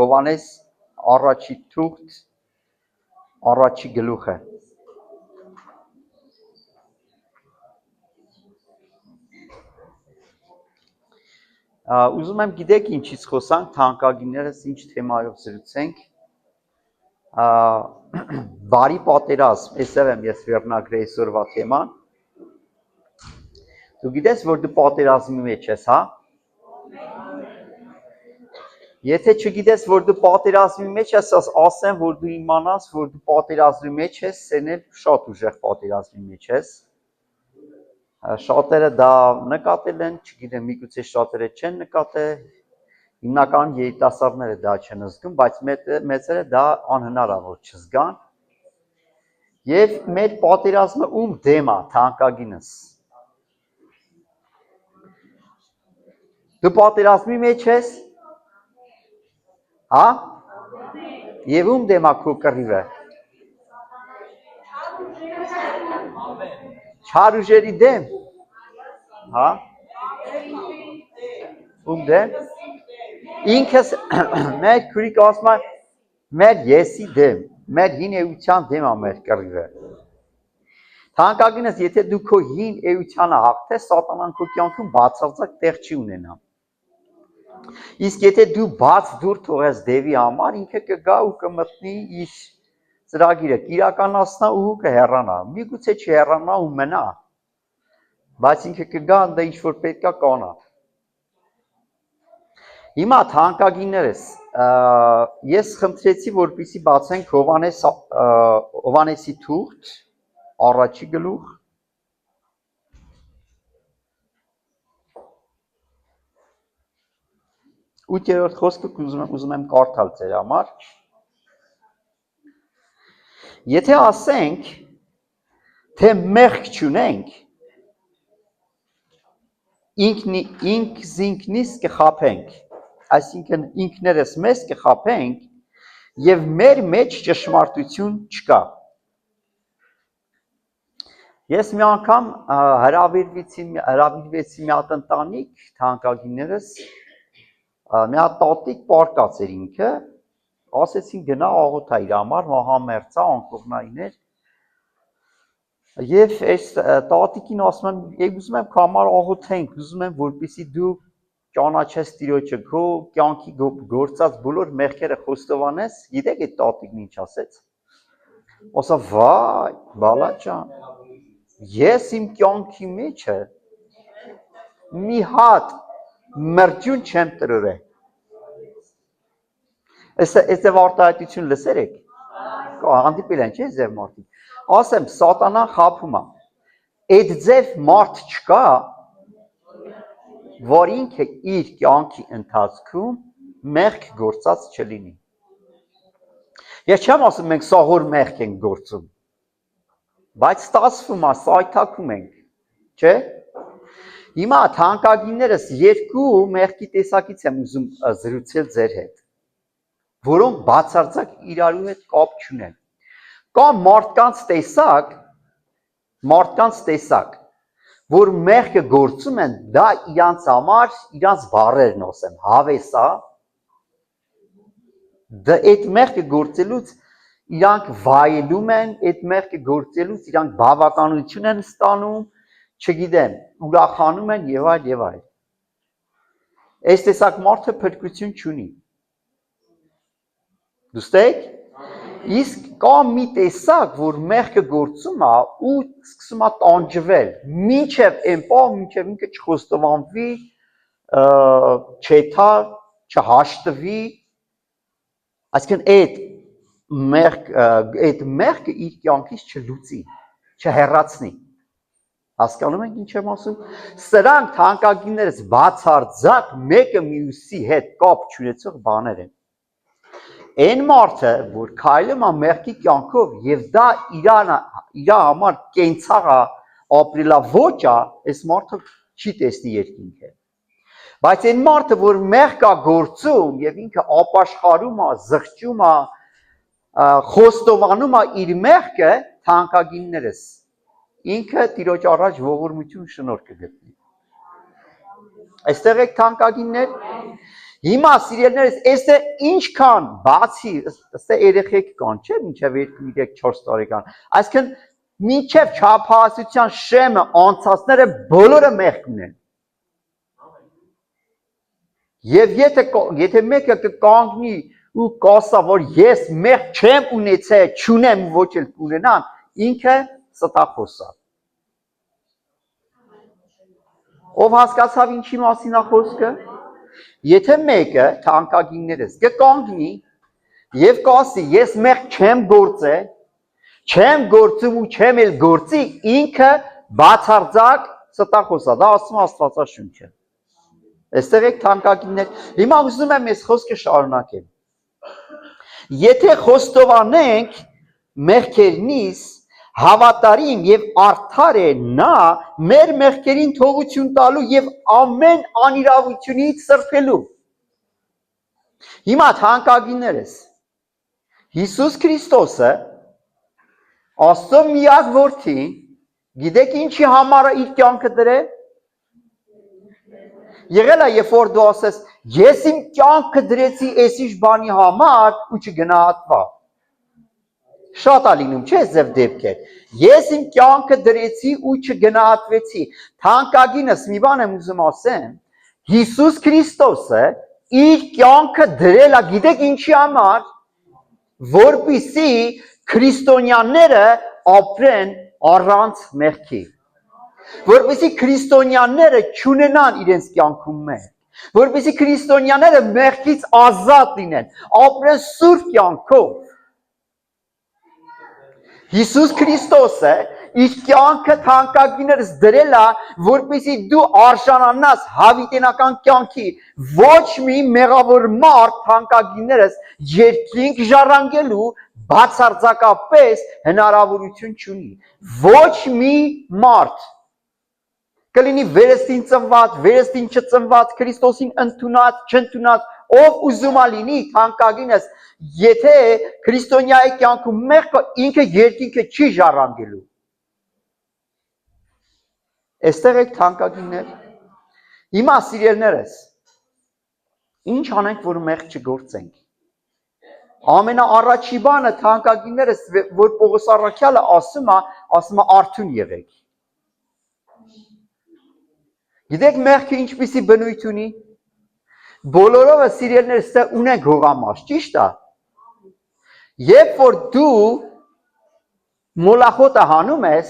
Հովանես առաջի թուղթ առաջի գլուխը։ Ուզում եմ գիտեք ինչից խոսանք, թանկագիններս ինչ թեմայով զրուցենք, բարի պատերազմ, այսև եմ ես վերնագրի այսօրվա թեման, դու գիտես, որ դու պատերազմի մեջ ես, հա? Եթե չգիտես, որ դու պատերազմի մեջ ես, ասեմ, որ դու իմանաս, որ դու պատերազմի մեջ ես, սենել շատ ուժեղ պատերազմի մեջ ես, շատերը դա նկատել են, չգիտեմ, միգուցե շատերը չեն նկատել, հիմնական երիտասարդները դա չեն զգում, բայց մեծերը դա անհնար է, որ չզգան, և մեր պատերազմը ում դեմ է, թանկագինս։ Դու պատերազմի մեջ ես, հա? Եվ ում դեմ է քո կռիվը։ Չար ուժերի դեմ, հա? Ում դեմ? Ինքս, մեր քուրիկ ասում է, մեր եսի դեմ, մեր հին էության դեմ է մեր կռիվը։ Թանկագինս, եթե դու քո հին էությանը հաղթես, սատանան քո կյանքում բացարձակ տեղ չի ունենա։ Իսկ եթե դու բաց դուր թողես դևի համար, ինքը կգա ու կմտնի իր ծրագիրը, կիրականացնա ու կհեռանա, միգուցե չհեռանա ու մնա, բայց ինքը կգա ընդ ինչ որ պետքա կանա։ Հիմա թանկագիններս, ես խնդրեցի, որպեսզի բացենք Հովանեսի թուղթ, առաջի գլուխ, 8-րդ խոսքը ուզում եմ կարդալ ձեր համար։ Եթե ասենք, թե մեղք չունենք, ինքնիս կխաբենք, այսինքն ինքներս մեզ կխաբենք և մեր մեջ ճշմարտություն չկա։ Ես մի անգամ հրավիրվեցի մի հատ ընտանիք, թանկագիններս, մի հատ տատիկ պարկած էր ինքը, ասեցին գնա աղոթա իր համար, մահամերձա, անկողնային էր, և այս տատիկին ասում եմ, ուզում եմ քո համար աղոթենք, ուզում եմ, որպեսզի դու ճանաչես Տիրոջը, քո կյանքի գործած բոլոր մեղքերը խոստովանես, գիտեք այդ տատիկն ինչ ասեց։ Ասա, վայ, բալա ջան, ես իմ կյանքի մեջը մի հատ մրջուն չեմ տրորել։ Այս արտահայտություն լսեր եք, հանդիպել են, չէ՞ ձև մարդիկ։ Ասեմ, սատանան խաբում է, այդ ձև մարդ չկա, որ ինքը իր կյանքի ընթացքում մեղք գործած չլինի։ Ես չեմ ասում, մենք սաղոր մեղք ենք գործում, բայց ստացվում է, սայթաքում ենք, չէ՞։ Հիմա թանկագիններս երկու մեղքի տեսակից եմ ուզում զրուցել ձեր հետ, որոնք բացարձակ իրարու հետ կապ չունեն։ Կա մարդկանց տեսակ, որ մեղքը գործում են, դա իրանց համար, իրանց բառերն ասեմ, հավես է, այդ մեղքը գործելուց իրանք վայելում են, այդ մեղքը գործելուց իրանք բավականություն են ստանում, չգիտեմ, ուրախանում են եւ այլ եւ այլ։ Այս տեսակ մարդը փրկություն չունի։ Դուստեք, իսկ կա մի տեսակ, որ մեղքը գործում է ու սկսում է տանջվել, մինչև այն պահ, մինչև ինքը չխոստովանվի, չեթա, չհաշտվի, այսինքն այդ մեղքը իր կյանքից չլուծի, չհեռացնի։ Հասկանում եք ինչ եմ ասում։ Սրանք թանկագիններս բացարձակ մեկը մյուսի հետ կապ չունեցող բաներ են։ Այն մարդը, որ քայլում է մեղքի կյանքով եւ դա իր համար կենցաղ ապրելաոճ է, այս մարդը չի տեսնի երկինքը։ Բայց այն մարդը, որ մեղք է գործում եւ ինքը ապաշխարում է, զղջում է, խոստովանում է իր մեղքը, թանկագիններս, ինքը Տիրոջ առաջ ողորմություն շնորհ կգտնի։ Այստեղ եք թանկագիններ։ Հիմա սիրելիներս, այստե ինչքան բացի, ըստ երեխեք կան, չէ՞, մինչև 2-3-4 տարեկան։ Այսինքն մինչև չափահասության շեմը անցածները բոլորը մեղք ունեն։ Եվ եթե մեկը կկանգնի ու կասա, որ ես մեղք չեմ ունեցել, չունեմ ու ոչ էլ կունենամ, ինքը ստախոս է։ Ով հասկացավ ինչի մասին է խոսքը։ Եթե մեկը թանկագիններս կկանգնի եւ կասի ես մեղք չեմ գործել, չեմ գործում ու չեմ էլ գործի, ինքը բացարձակ ստախոս է, դա ասում է Աստվածաշունչը։ Այստեղ եք թանկագիններ, հիմա ուզում եմ ես խոսքը շարունակեմ։ Եթե խոստովանենք մեղքերնից հավատարիմ եւ արդար է նա մեր մեղքերին թողություն տալու եւ ամեն անիրավությունից սրբելու։ Հիմա թանկագիններս Հիսուս Քրիստոսը Աստծո միակ որդին, գիտեք ինչի համար է իր կյանքը դրել։ Եղել է երբ որ դու ասես ես իմ կյանքը դրեցի այսիշ բանի համար ու չգնահատվա։ Շատ է լինում, չէ՞ ձև դեպքեր։ Ես իմ կյանքը դրեցի ու չգնահատվեցի։ Թանկագինս մի բան եմ ուզում ասեմ, Հիսուս Քրիստոսը իր կյանքը դրել է, գիտեք ինչի համար, որպեսզի քրիստոնյաները ապրեն առանց մեղքի։ Որպեսզի քրիստոնյաները չունենան իրենց կյանքում մեղք, որպեսզի քրիստոնյաները մեղքից ազատ լինեն, ապրեն սուրբ կյանքով։ Հիսուս Քրիստոսը իր կյանքը թանկագիներս դրել է, որպեսզի դու արժանանաս հավիտենական կյանքի, ոչ մի մեղավոր մարդ թանկագիներս երկինք ժառանգելու բացարձակապես հնարավորություն չունի։ Ոչ մի մարդ կլինի վերստին ծնված, վերստին չծնված, Քրիստոսին ընդունած, չընդունած, ով ուզում է լինի թանկագինս, եթե քրիստոնյայի կյանքում մեղք կա, ինքը երկինքը չի ժառանգելու։ Այստեղ եք թանկագիններ։ Հիմա սիրելիներս, ինչ անենք, որ մեղք չգործենք։ Ամենաառաջի բանը թանկագիններս, որ Պողոս առաքյալը ասում է արթուն եղեք։ Գիտեք մեղքը ինչպիսի բնույթ ունի։ Բոլորովը սիրելիներս ունենք հողամաշ, ճիշտ է։ Երբ որ դու մոլախոտը հանում ես,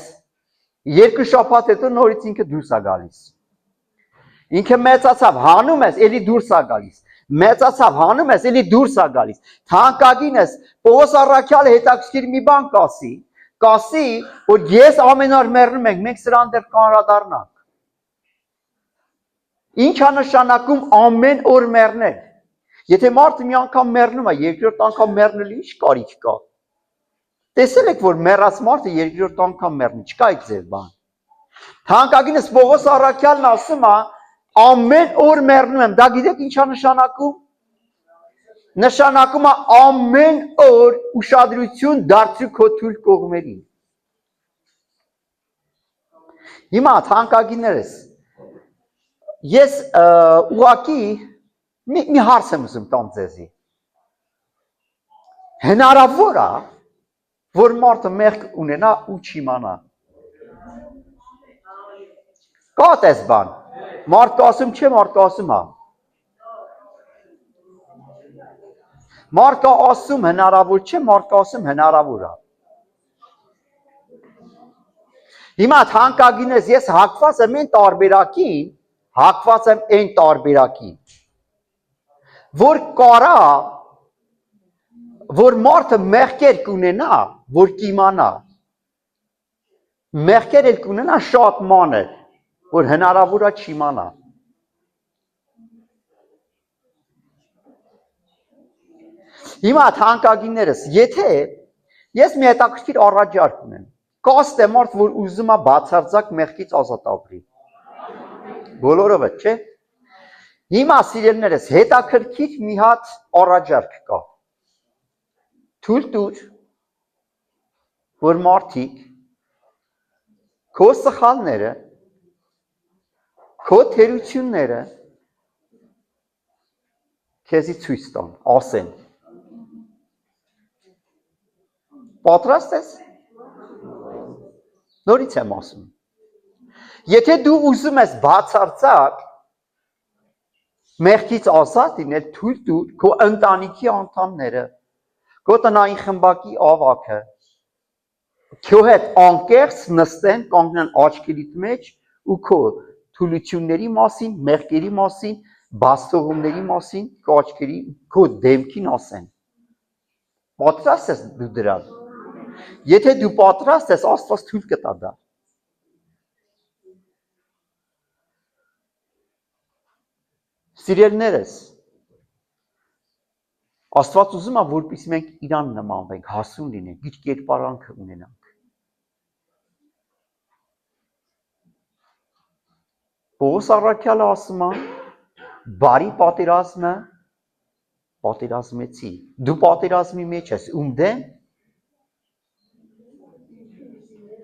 2 շաբաթ հետո նորից ինքը դուրս է գալիս։ Ինքը մեծացավ, հանում ես, էլի դուրս է գալիս։ Մեծացավ, հանում ես, էլի դուրս է գալիս։ Թանկագինս Պողոս առաքյալը հետաքրքիր մի բան կասի, որ ես ամեն օր մեռնում ենք, մենք սրան դեռ կանրադառնանք։ Ինչ է նշանակում ամեն օր մեռնել։ Եթե մարդը մի անգամ մեռնում է, երկրորդ անգամ մեռնելու ինչ կարիք կա։ Տեսել եք, որ մեռած մարդը երկրորդ անգամ մեռնի, չկա այդ ձև բան։ Թանկագինս Պողոս առաքյալն ասում է, ամեն օր մեռնում եմ, դա գիտեք ինչ է նշանակում։ Նշանակում է ամեն օր ուշադրություն դարձրու քո թույլ կողմերին։ Հիմա թանկագիններս, ես ուղղակի մի հարց եմ ուզում տամ ձեզի։ Հնարավոր է, որ մարդը մեղք ունենա ու չիմանա։ Կա տես բան։ Մարդը ասում չէ, մարդը ասում է։ Մարդը ասում հնարավոր չէ, մարդը ասում հնարավոր է։ Հիմա թանկագինես, ես հակված եմ այն տարբերակին, որ կարա, որ մարդը մեղքեր կունենա, որ կիմանա, մեղքեր էլ կունենա շատ մանր, որ հնարավոր է չիմանա։ Հիմա թանկագիններս, եթե ես մի հետաքրքիր առաջարկ ունեմ, կաստ է մարդ, որ ուզում է բացարձակ մեղքից ազատ ապրի։ Բոլորովը, չէ՞։ Հիմա սիրելիներս, հետաքրքիր մի հատ առաջարկ կա։ Թույլ տուր, որ մարդիկ քո սխալները, քո թերությունները քեզի ցույց տան, ասեն։ Պատրաստ ես։ Նորից եմ ասում։ Եթե դու ուզում ես բացարձակ մեղքից ազատ լինել, թույլ տուր քո ընտանիքի անդամները, քո տնային խմբակի ավագը, քո հետ անկեղծ նստեն, կանգնեն աչքերիդ մեջ ու քո թուլությունների մասին, մեղքերի մասին, բացթողումների մասին, քո աչքերի, քո դեմքին ասեն։ Պատրաստ ես դու դրան։ Եթե դու պատրաստ ես, Աստված թույլ կտա դա։ Սիրելիներս, Աստված ուզում է, որպեսզի մենք իրան նմանվենք, հասուն լինենք, իր կերպարանքը ունենանք։ Պողոս առաքյալը ասում է, բարի պատերազմը պատերազմեցի։ Դու պատերազմի մեջ ես, ում դեմ?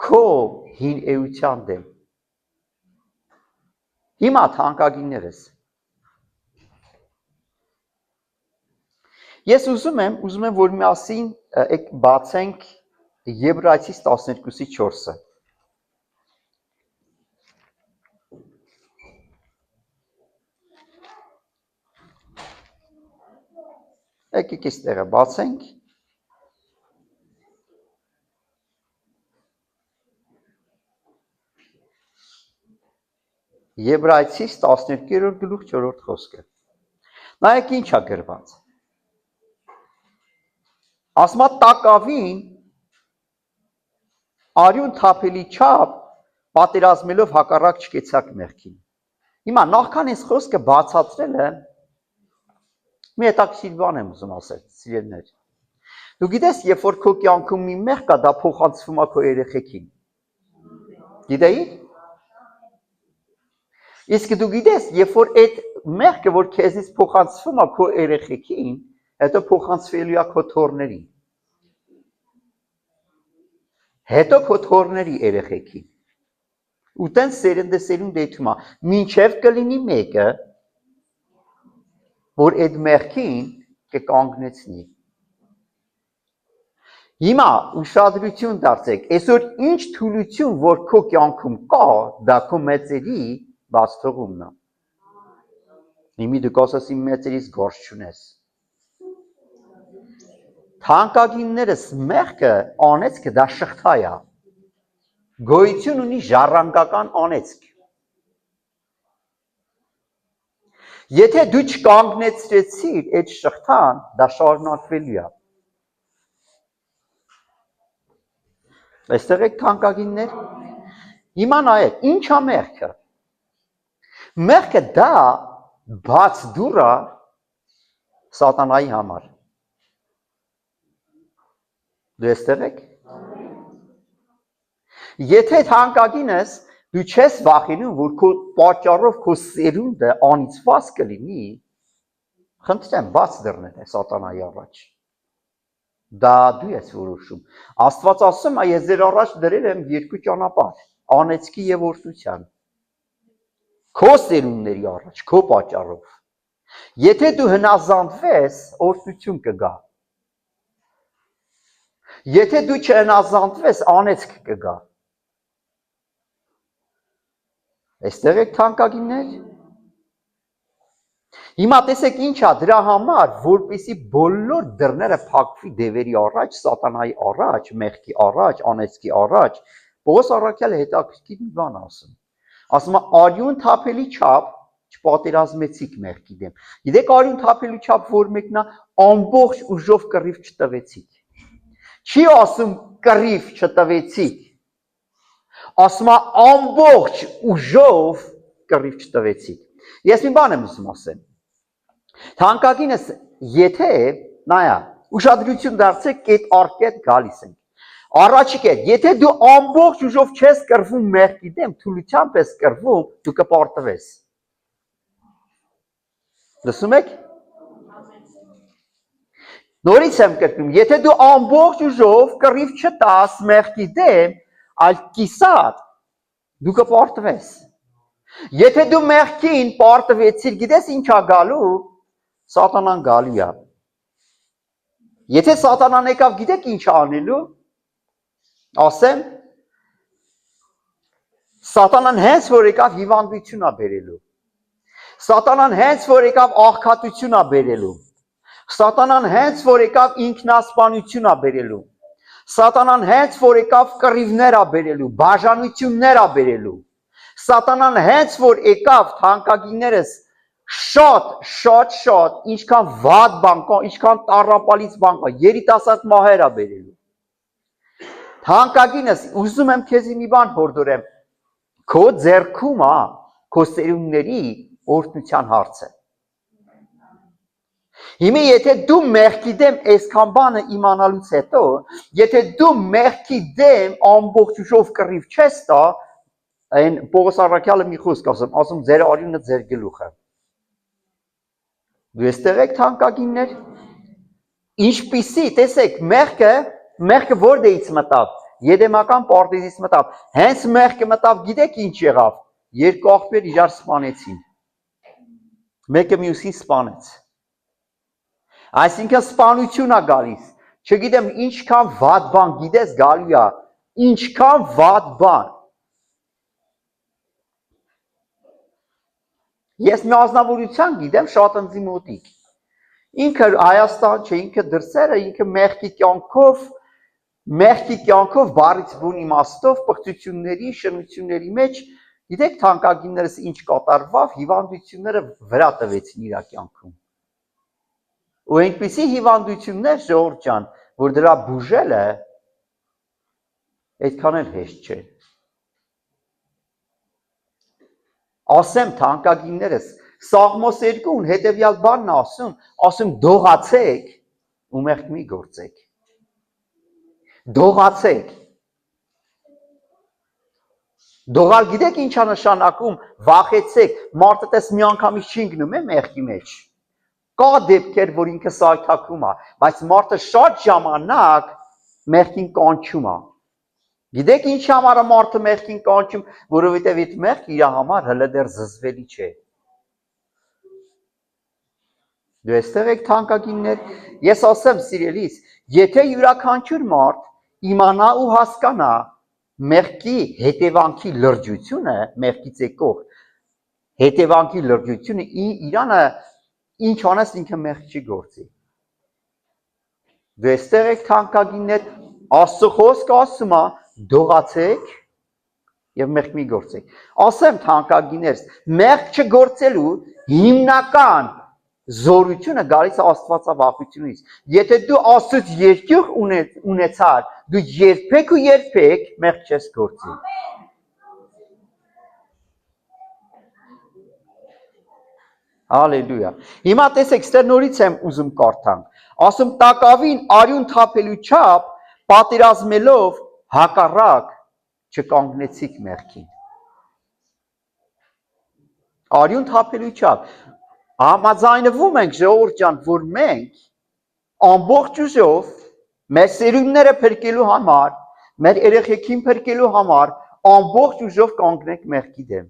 Քո հին էության դեմ։ Հիմա թանկագիններս, ես ուզում եմ, որ միասին բացենք Եբրայեցիս 12:4-ը։ Եկեք այստեղը բացենք։ Եբրայեցիս 12-րդ գլուխ 4-րդ խոսքը։ Նայեք ինչ է գրված։ Ասմա տակավին արյուն թափելի չափ պատերազմելով հակառակ չկեցակ մեղքին։ Հիմա նախքան այս խոսքը բացատրելը մի հետաքրքիր բան եմ ուզում ասել, սիրելիներ։ Դու գիտես, երբ որ քո կյանքում մի մեղք կա, դա փոխանցվում է քո երեխեքին։ Գիտեի՞ր։ Իսկ դու գիտես, երբ որ այդ մեղքը, որ քեզից փոխանցվում է քո երեխեքին, հետո փոխանցվելու է քո թոռներին։ Հետո քո թոռների երեխեքին։ Ու տենց սերնդեսերունդ դեթում է, մինչև կլինի մեկը, որ այդ մեղքին կկանգնեցնի։ Հիմա ուշադրություն դարձեք, այսօր ինչ թուլություն, որ քո կյանքում կա, դա քո մեծերի բացթողումն է։ Հիմի դու կասես իմ մեծերից գործ չունես։ Թանկագիններս մեղքը անեծքը դա շղթա է։ Գոյություն ունի ժառանգական անեծք։ Եթե դու չկանգնեցրեցիր այդ շղթան, դա շարունակվելու է։ Այստեղ եք թանկագիններ։ Հիմա նայեք, ինչ է մեղքը։ Մեղքը դա բաց դուռ է սատանայի համար։ Դու այստեղ եք։ Եթե թանկագինս դու չես վախենում, որ քո պատճառով քո սերունդը անիծված կլինի, խնդրեմ, բաց դռներ սատանայի առաջ։ Դա դու ես որոշում։ Աստված ասում է, ես ձեր առաջ դրել եմ երկու ճանապարհ, անեծքի եւ օրհնության։ Քո սերունդների առաջ, քո պատճառով։ Եթե դու հնազանդվես, օրհնություն կգա։ Եթե դու չհնազանդվես, անեծք կգա։ Այստեղ եք թանկագիններ։ Հիմա տեսեք ինչ է դրա համար, որպեսզի բոլոր դռները փակվի դևերի առաջ, սատանայի առաջ, մեղքի առաջ, անեծքի առաջ, Պողոս առաքյալը հետաքրքիր մի բան ասում։ Ասում է արյուն թափելի չափ չպատերազմեցիք մեղքի դեմ։ Գիտեք արյուն թափելու չափ որ մեկն է, ամբողջ ուժով կռիվ չտվեցիք։ Չի ասում կռիվ չտվեցիք։ Ասում է ամբողջ ուժով կռիվ չտվեցիք։ Ես մի բան եմ ուզում ասեմ։ Թանկագինս, եթե, նայա, ուշադրություն դարձեք, կետ առ կետ գալիս ենք։ Առաջի կետ, եթե դու ամբողջ ուժով չես կռվում մեղքի դեմ, թուլությամբ ես կռվում, դու կպարտվես։ Լսում եք։ Նորից եմ կրկնում, եթե դու ամբողջ ուժով կռիվ չտաս մեղքի դեմ, այլ կիսատ, դու կպարտվես։ Եթե դու մեղքին պարտվեցիր, գիտես ինչ է գալու, Սատանան գալու է։ Եթե սատանան եկավ, գիտեք ինչ անելու։ Ասեմ, սատանան հենց որ եկավ հիվանդություն է բերելու։ Սատանան հենց որ եկավ աղքատություն է բերելու։ Սատանան հենց որ եկավ ինքնասպանություն է բերելու։ Սատանան հենց որ եկավ կռիվներ է բերելու, բաժանություններ է բերելու։ Սատանան հենց որ եկավ թանկագիններս շատ, ինչքան վատ բան կա, ինչքան տառապալից բան կա, երիտասարդ մահեր է բերելու։ Թանկագինս, ուզում եմ քեզի մի բան հորդորեմ, քո ձեռքում է քո սերունդների օրհնության հարցը։ Հիմա եթե դու մեղքի դեմ այսքան բանը իմանալուց հետո, եթե դու մեղքի դեմ ամբողջ ուժով կռիվ չես տա, այն Պողոս առաքյալը մի խոսք ասում ձեր արյունը ձեր գլուխը։ Դու էստեղ եք թանկագիններ։ Ինչպիսի, տեսեք, մեղքը որտեղից մտավ։ Եդեմական պարտեզից մտավ։ Հենց մեղքը մտավ, գիտեք ինչ եղավ։ Երկու աղբյուր իրար սպանեցին։ Մեկը մյուսին սպանեց։ Այսինքն սպանություն է գալիս։ Չգիտեմ ինչքան վատ բան գիտես գալու է, ինչքան վատ բան։ Ես մի ազնվորության գիտեմ շատ ընձի մոտիկ։ Ինքը Հայաստան չէ, ինքը դրսերը, ինքը մեղքի կյանքով բարից բուն իմաստով պղծությունների, շնությունների մեջ, գիտեք թանկագիններս ինչ կատարվավ, հիվանդությունները վրա տվեցին իր կյանքում։ Ու այնպիսի հիվանդություններ, ժողովուրդ ջան, որ դրա բուժելը այդքան էլ հեշտ չէ։ Ասեմ թանկագիններս, Սաղմոս 2-ն հետևյալ բանն ասում դողացեք ու մեղք մի գործեք։ Դողացեք։ Դողալ գիտեք ինչ է նշանակում, վախեցեք, մարդը տես մի անգամից չի ընկնում է մեղքի մեջ։ Կա դեպքեր, որ ինքը սայթաքում է, բայց մարդը շատ ժամանակ մեղքին կանչում է։ Գիտեք ինչ համար է մարդը մեղքին կանչում, որովհետև այդ մեղքը իր համար հələ դեռ զզվելի չէ։ Դու էստեղ եք թանկագիններ, ես ասեմ սիրելիս, եթե յուրաքանչյուր մարդ իմանա ու հասկանա մեղքի հետևանքի լրջությունը, մեղքից եկող հետևանքի լրջությունը իրանը ինչ անես ինքը մեղք չի գործի։ Դու էստեղ եք թանկագիններ, Աստծո խոսքը ասում է դողացեք եւ մեղք մի գործեք։ Ասեմ թանկագիներս, մեղք չգործելու հիմնական զորությունը գալիս է Աստվածավախությունից։ Եթե դու Աստծուց երկյուղ ունեցար, դու երբեք ու երբեք մեղք չես գործի։ Հալելույա։ Հիմա տեսեք, ստեղ նորից եմ ուզում կարդանք։ Ասում տակավին արյուն թափելու չափ պատերազմելով հակառակ չկանգնեցիք մեղքին։ Արյուն թափելու չափ համաձայնվում ենք ժողովուրդ ջան, որ մենք ամբողջ ուժով մեր սերունդները փրկելու համար, մեր երեխեքին փրկելու համար ամբողջ ուժով կանգնենք մեղքի դեմ։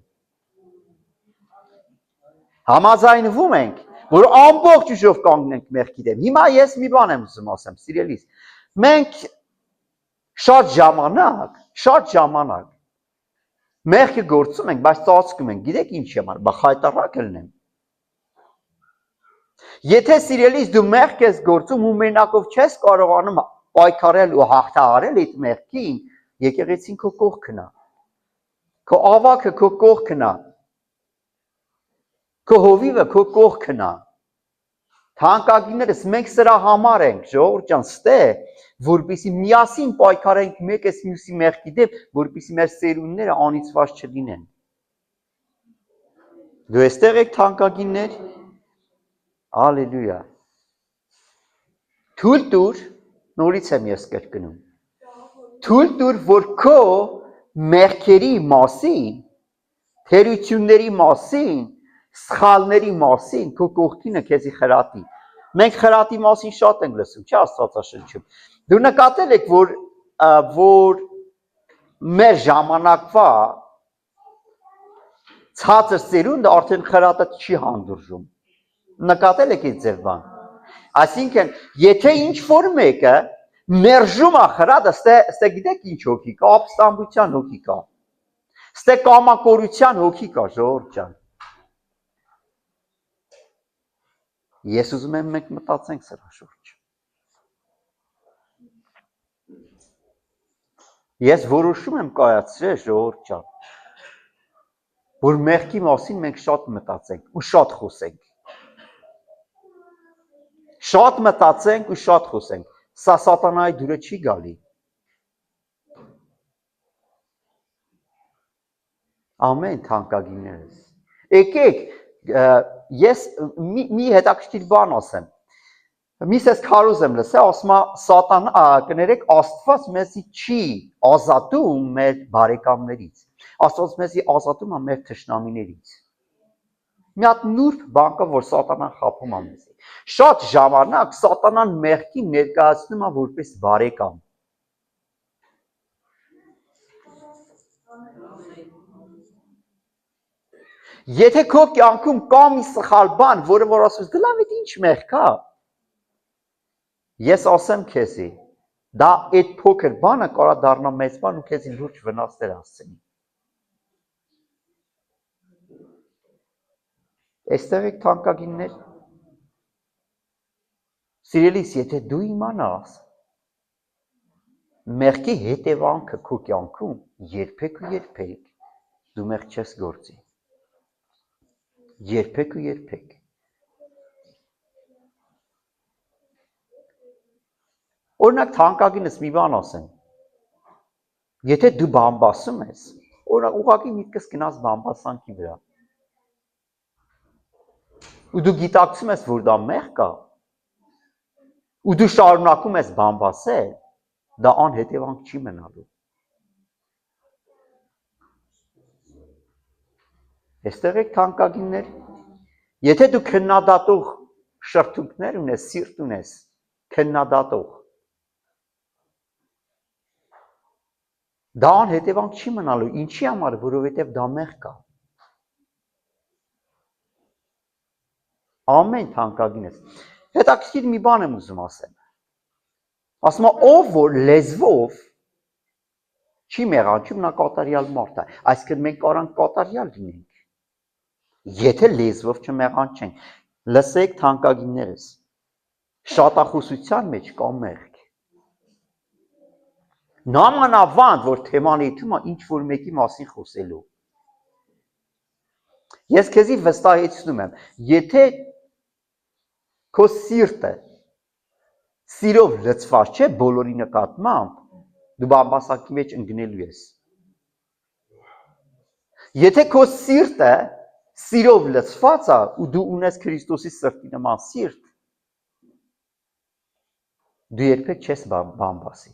Համաձայնվում ենք, որ ամբողջ ուժով կանգնենք մեղքի դեմ։ Հիմա ես մի բան եմ ուզում ասեմ, սիրելիս։ Մենք շատ ժամանակ մեղքը գործում ենք, բայց ծածկում ենք։ Գիտեք ինչ համար, բա խայտառակ ելնեմ։ Եթե սիրելիս դու մեղք ես գործում ու մենակով չես կարողանում պայքարել ու հաղթահարել այդ մեղքին, եկեղեցին քո կողքն է։ Քո ավակը քո կողքն է։ Քո հովիվը քո կողքն է։ Թանկագիներս մենք սրա համար ենք, ժողովուրդ ջան, ստե, որպեսզի միասին պայքարենք մեկս մյուսի մեղքի դեմ, որպեսզի մեր սերունդները անիծված չլինեն։ Դու էստեղ եք թանկագիններ։ Հալելույա։ Թույլ տուր, նորից եմ ես կրկնում։ Թույլ տուր, որ քո մեղքերի մասին, թերությունների մասին, սխալների մասին քո կողքինը քեզի խրատի։ Մենք խրատի մասին շատ ենք լսում, չէ՞ Աստվածաշնչում։ Դու նկատել եք, որ մեր ժամանակվա ցածր սերունդը արդեն խրատը չի հանդուրժում։ Նկատել եք այդ ձև բան։ Այսինքն, եթե ինչ որ մեկը մերժում է խրատը, ստե գիտեք ինչ հոգի կա, ապստամբության հոգի կա։ Ստե կամակորության հոգի կա, ժողովուրդ ջան։ Ես ուզում եմ մենք մտածենք սրա շուրջ։ Ես որոշում եմ կայացրել, ժողովուրդ ջան, որ մեղքի մասին մենք շատ մտածենք ու շատ խոսենք։ Շատ մտածենք ու շատ խոսենք։ Սա սատանայի դուրը չի գալի։ Ամեն թանկագիններս։ Եկեք, ես մի հետաքրքիր բան ասեմ։ Միսես քարոզ եմ լսել, ասում է սատանա, կներեք, Աստված մեզի չի ազատում մեր բարեկամներից։ Աստված մեզի ազատում է մեր թշնամիներից։ Մի հատ նուրբ բան կա, որ սատանան խաբում է մեզի։ Շատ ժամանակ սատանան մեղքին ներկայացնում է որպես բարեկամ։ Եթե քո կյանքում կա մի սխալ բան, որը որ ասում ես, դե լավ, ինչ մեղք է։ Ես ասեմ քեզի, դա այդ փոքր բանը կարա դառնա մեծ բան ու քեզի լուրջ վնասներ հասցնի։ Այստեղ եք թանկագիններ։ Սիրելիս, եթե դու իմանաս մեղքի հետևանքը քո կյանքում երբեք ու երբեք դու մեղք չես գործի։ Երբեք ու երբեք։ Օրինակ թանկագինս մի բան ասեմ։ Եթե դու բամբասում ես, օրինակ ուղղակի միտքս գնաց բամբասանքի վրա։ Ու դու գիտակցում ես, որ դա մեղք կա։ Ու դու շարունակում ես բամբասել, դա անհետևանք չի մնալու։ Այստեղ եք թանկագիններ։ Եթե դու քննադատող շրթունքներ ունես, սիրտ ունես, քննադատող, դա անհետևանք չի մնալու, ինչի համար, որովհետև դա մեղք կա։ Ամեն թանկագինես։ Հետաքրքիր մի բան եմ ուզում ասեմ։ Ասում է, ով որ լեզվով չի մեղանչում, նա կատարյալ մարդ է։ Այսինքն մենք կարանք կատարյալ լինենք։ Եթե լեզվով չմեղանչենք, լսեք թանկագիններս, շատախոսության մեջ կա մեղք։ Նամանավանդ, որ թեման եթում է ինչ որ մեկի մասին խոսելու։ Ես քեզի վստահեցնում եմ, եթե քո սիրտը սիրով լցված չէ բոլորի նկատմամբ, դու բամբասակի մեջ ընկնելու ես։ Եթե քո սիրտը սիրով լցված է ու դու ունես Քրիստոսի սրտի նման սիրտ, դու երբեք չես բամբասի։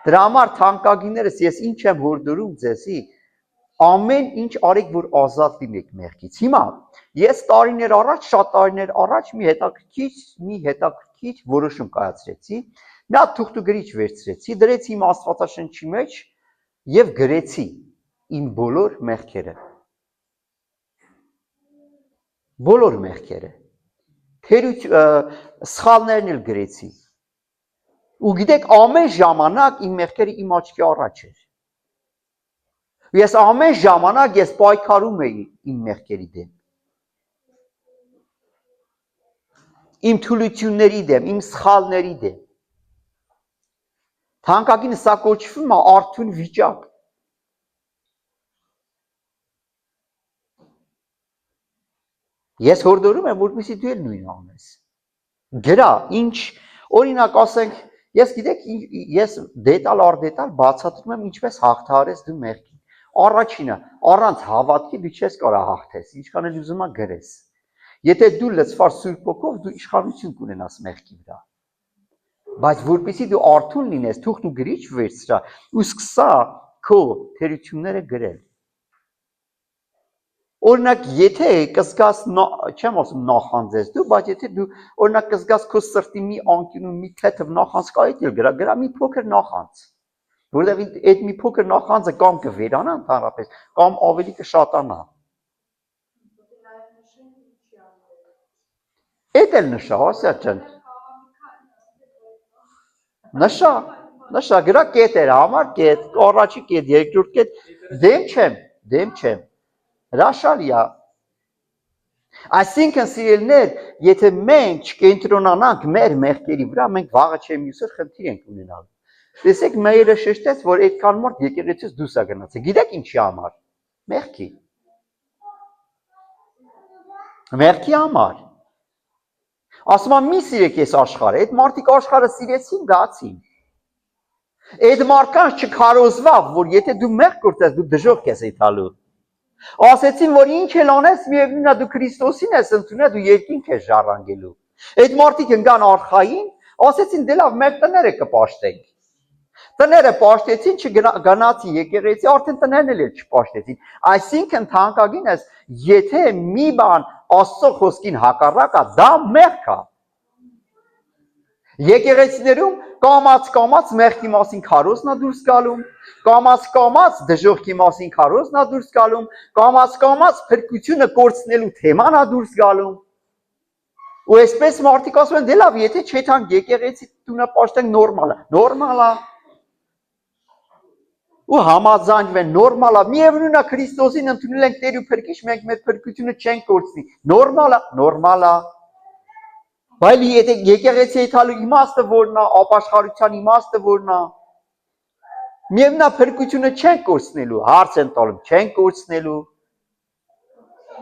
Դրա համար թանկագիններս ես ինչ եմ հորդորում ձեզի, ամեն ինչ արեք, որ ազատ լինեք մեղքից։ Հիմա ես տարիներ առաջ, շատ տարիներ առաջ մի հետաքրքիր որոշում կայացրեցի, մի հատ թուղթ ու գրիչ վերցրեցի, դրեցի իմ Աստվածաշնչի մեջ եւ գրեցի իմ բոլոր մեղքերը։ Բոլոր մեղքերը։ Սխալներն էլ գրեցի։ Ու գիտեք, ամեն ժամանակ իմ մեղքերը իմ աչքի առաջ էր։ Ես ամեն ժամանակ ես պայքարում էի իմ մեղքերի դեմ։ Իմ թուլությունների դեմ, իմ սխալների դեմ։ Թանկագինը սա կոչվում է արթուն վիճակ։ Ես հորդորում եմ, որպեսզի դու էլ նույնը անես։ Գրա, ինչ, օրինակ ասենք, ես գիտեք, ես դետալ առ դետալ բացատրում եմ ինչպես հաղթահարես դու մեղքին։ Առաջինը, առանց հավատքի դու չես կարող հաղթես, ինչքան էլ ուզում ես գրես։ Եթե դու լցված Սուրբ Հոգով, դու իշխանություն կունենաս մեղքի վրա։ Բայց որպեսզի դու արթուն լինես, թուղթ ու գրիչ վերցրա ու սկսա քո թերությունները գրել։ Օրինակ, եթե կզգաս, չեմ ասում նախանձես դու, բայց եթե դու օրինակ կզգաս քո սրտի մի անկյունում մի թեթև նախանձ կա, այդել գրա մի փոքր նախանձ, որովհետև այդ մի փոքր նախանձը կամ կվերանա ընդհանրապես, կամ ավելի կշատանա։ Էդ էլ նշա, ասա ջան։ Նշա, գրա կետեր համար, կետ, առաջի կետ, երկրորդ կետ, դեմ չեմ, հրաշալիա։ Այսինքն սիրելներ, եթե մենք չկենտրոնանանք մեր մեղքերի վրա, մենք վաղը չեմ ուսեր խնդիր ենք ունենալ։ Տեսեք, մայրը շեշտեց, որ այդքան մարդ եկեղեցից դուրս է գնացել։ Գիտեք ինչի համար։ Մեղքի համար։ Ասում եմ մի սիրեք այս աշխարհը, այդ մարդիկ աշխարհը սիրեցին, գացին։ Այդ մարդկանց չքարոզվավ, որ եթե դու մեղք գործես, դու դժոխք ես այդալու։ Ասեցին, որ ինչ էլ անես, միևնույնն է դու Քրիստոսին ես ընդունել, դու երկինք ես ժառանգելու։ Այդ մարդիկ ընկան արխային, ասեցին դե լավ, մեր տները կպաշտենք։ Տները պաշտեցին, չգնացին եկեղեցի, արդեն տներն էլ չպաշտեցին։ Այսինքն թանկագինս, եթե մի բան Աստծո խոսքին հակառակ է, դա մեղք է։ Եկեղեցիներում կամաց մեղքի մասին քարոզն է դուրս գալու, կամաց դժոխքի մասին քարոզն է դուրս գալու, կամաց փրկությունը կորցնելու թեման է դուրս գալու։ Ու այսպես մարդիկ ասում են, դե լավ, եթե չեթանք եկեղեցի տունը պաշտենք նորմալ է։ Ու համաձայնվեն, նորմալ է, միևնույնն է Քրիստոսին ընդունել ենք Տեր ու Փրկիչ, մենք մեր փրկությունը չենք կորցնի, նորմալ է։ Բայց եթե եկեղեցի եթալու իմաստը որն է, ապաշխարության իմաստը որն է, միևնույնն է փրկությունը չենք կորցնելու, հարց են տալում, չենք կորցնելու։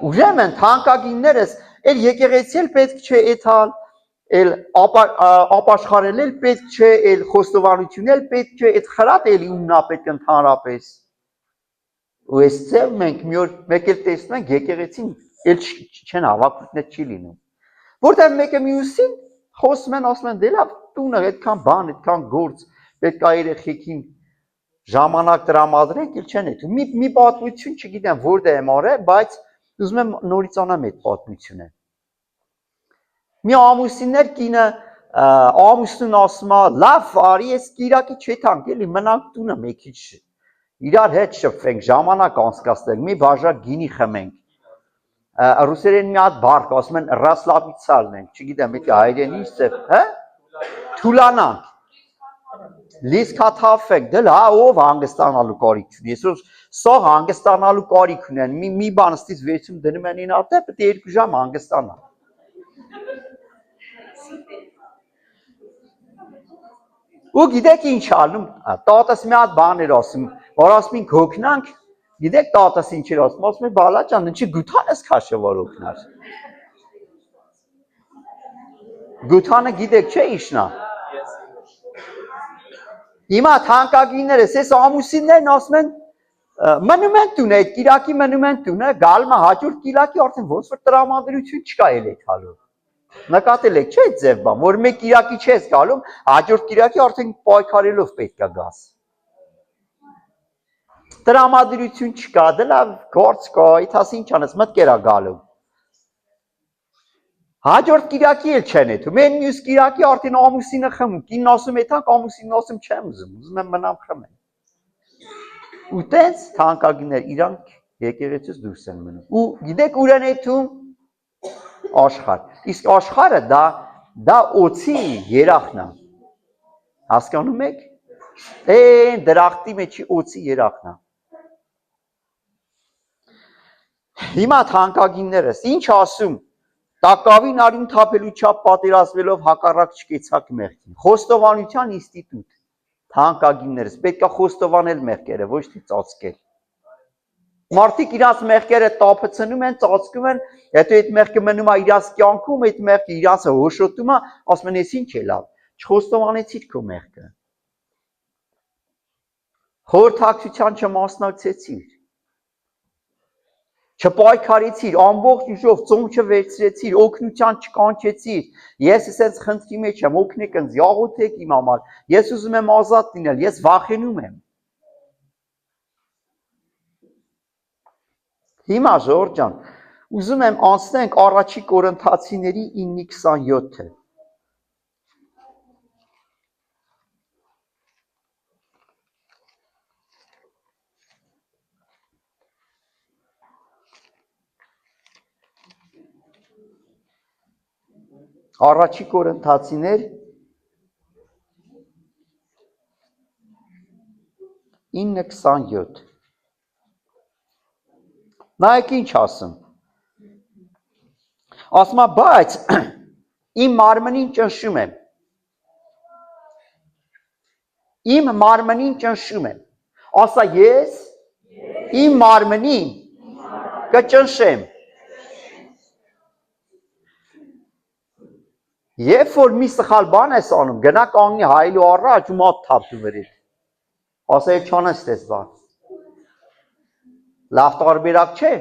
Ուրեմն թանկագիններս, այլ եկեղեցի էլ պետք չէ եթալ, էլ ապաշխարել էլ պետք չէ, էլ խոստովանություն էլ պետք չէ, այդ խրատ էլի ումնա պետք ընդհանրապես։ Ու այս ձև մենք մի օր մեկ էլ տեսնում ենք եկեղեցին էլ չեն հավաքություններ չի լինում։ Որտեղ մեկը մյուսին խոսում են, ասում են, դե լավ, տունը այդքան բան, այդքան գործ, պետք է երեխեքին ժամանակ տրամադրենք, էլ չեն էթում։ Մի պատմություն չգիտեմ որտեղ եմ արել, բայց ուզում եմ նորից անեմ այդ պատմությունը։ Մի ամուսիններ կինը ամուսնուն ասում է, լավ, արի ես Կիրակի չեթանք, էլի մնանք տունը մի քիչ իրար հետ շփվենք, ժամանակ անցկացնենք, մի բաժակ գինի խմենք։ Ռուսերեն մի հատ բառ ասում են ռասլապիցալնենք, չգիտեմ, դա հայերեն ինչ է, հա? Թուլանանք։ Լիսկաթափենք, դե լավ, ով հանգստանալու կարիք ունի։ Այսօր սա հանգստանալու կարիք ունեն։ Մի բան ստից վերցում դնում են ինա, դե պետք է 2 ժամ հանգստանա։ Ու գիտեք ինչ անում, տատս մի հատ բան էր ասում, որ ասում ենք հոգնանք, գիտեք տատս ինչ էր ասում է բալա ջան, ինչի գութան ես քաշը որ հոգնար։ Գութանը գիտեք չէ իշնա։ Հիմա թանկագիններս, այս ամուսիններն ասում են մնում են տունը, այդ Կիրակի մնում են տունը, գալմա հաջորդ Կիրակի արդեն ոնց որ տրամադրություն չկա էլ էթալու։ Նկատել եք չէ՞ այդ ձև բան, որ մեկ Կիրակի չես գալու, հաջորդ Կիրակի արդեն պայքարելով պետք է գաս։ Տրամադրություն չկա, դե լավ, գործ կա, իթաս ինչ անես, մտքեր է գալու։ Հաջորդ Կիրակի էլ չեն էթում, այն մյուս Կիրակի արդեն ամուսինը խմում, կինն ասում էթանք, ամուսինն ասում չեմ ուզում եմ մնամ խմեմ։ Ու տենց թանկագիններ իրանք եկեղեցուց դուրս են մնում։ Ու գիտեք ուր են էթում աշխարհ։ Իսկ աշխարհը դա օծի երախն է։ Հասկանում եք։ Այն դրախտի մեջի օծի երախն է։ Հիմա թանկագիններս ինչ ասում տակավին արյուն թափելու չափ պատերազմելով հակառակ չկեցակ մեղքին։ Խոստովանության ինստիտուտ թանկագիններս պետք է խոստովանել մեղքերը, ոչ թե ծածկել։ Մարդիկ իրաց մեղքերը տափցնում են, ծածկում են, հետո այդ մեղքը մնում է իրաց կյանքում, այդ մեղքը իրաց հոշոտում է, ասում են, «Էս ինչ է լավ, չխոստովանեցիր քո մեղքը»։ Խորհրդակցության չմասնակցեցիր։ Չպայքարեցիր, ամբողջ ուժով ծոմ չվերցրեցիր, օգնության չկանչեցիր, ես ասենց խնդրի մեջ եմ, օգնեք ինձ, աղոթեք իմ համար, ես ուզում եմ ազատ լինել, ես վախենում եմ։ Հիմա ժողովուրդ ջան, ուզում եմ անցնենք առաջի Կորինթացիների 9:27-ը։ Առաջի Կորինթացիներ 9:27 Նայեք ինչ ասում։ Ասում է, բայց իմ մարմնին ճնշում եմ։ Իմ մարմնին ճնշում եմ։ Ասա ես իմ մարմնին կճնշեմ։ Երբ որ մի սխալ բան ես անում, գնա կանգնի հայելու առաջ ու մոտ թափի վրից։ Ասա ես չանես տես բան։ Լավ տարբերակ չէ։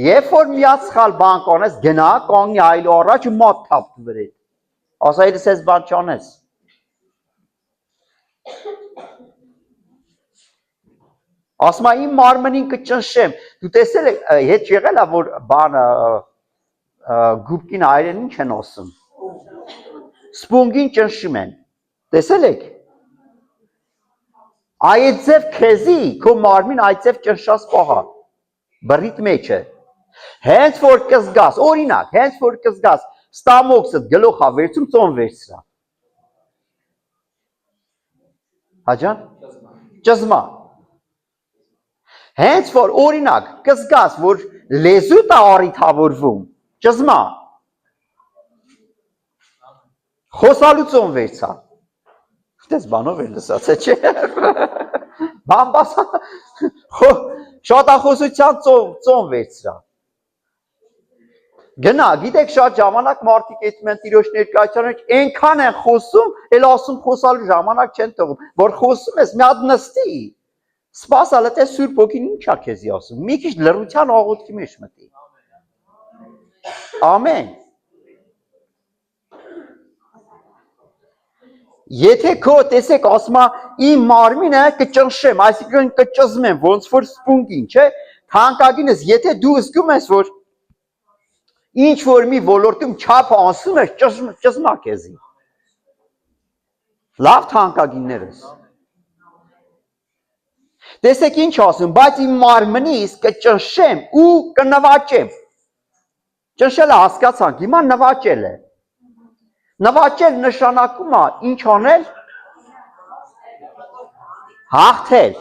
Երբ որ մի հատ սխալ բան կանես, գնա կանգնի հայելու առաջ ու մոտ թափի վրից։ Ասա ես այս բան չանես։ Ասում է իմ մարմնին կճնշեմ։ Դու տեսել ես, հետ եղել է որ բանը գուբկին հայերեն ինչ են ասում։ Սպունգին ճնշում են։ Տեսել եք։ Այցև քեզի քո մարմին այցև ճնշած պահա։ Բռիտ մեջ է։ Հենց որ կզգաս, օրինակ, հենց որ կզգաս, ստամոքսը գլուխա վերցում ծոն վերցրա։ Հաջան։ Ճզմա։ Հենց որ օրինակ կզգաս, որ լեզուտ է առիթավորվում, ճզմա։ Խոսալուծոն վերցա։ Դες բանով է լսած է, չէ։ Բամբասա։ Շատախոսության ծոն վերցրա։ Գնա, գիտեք շատ ժամանակ մարդիկ այդում են տիրոջ ներկայացանը, այնքան են խոսում, էլ ասում խոսալու ժամանակ չեն թողում, որ խոսում ես, մի հատ նստի։ Սպասալը տես Սուրբ Հոգին ինչ է քեզի ասում։ Մի քիչ լռության աղոթքի մեջ մտի։ Ամեն։ Եթե քո տեսեք ասում է իմ մարմինը կճնշեմ, այսինքն կճզմեմ, ոնց որ սպունգին, չէ՞։ Թանկագինս, եթե դու զգում ես, որ ինչ որ մի ոլորտում չափը անցնում ես, ճզմա քեզի։ Լավ թանկագիններս։ Տեսեք ինչ ասում, բայց իմ մարմնից կճնշեմ ու կնվաճեմ։ Ճնշելը հասկացանք, հիմա նվաճել է։ Նվաճել նշանակում է ինչ անել։ Հաղթել։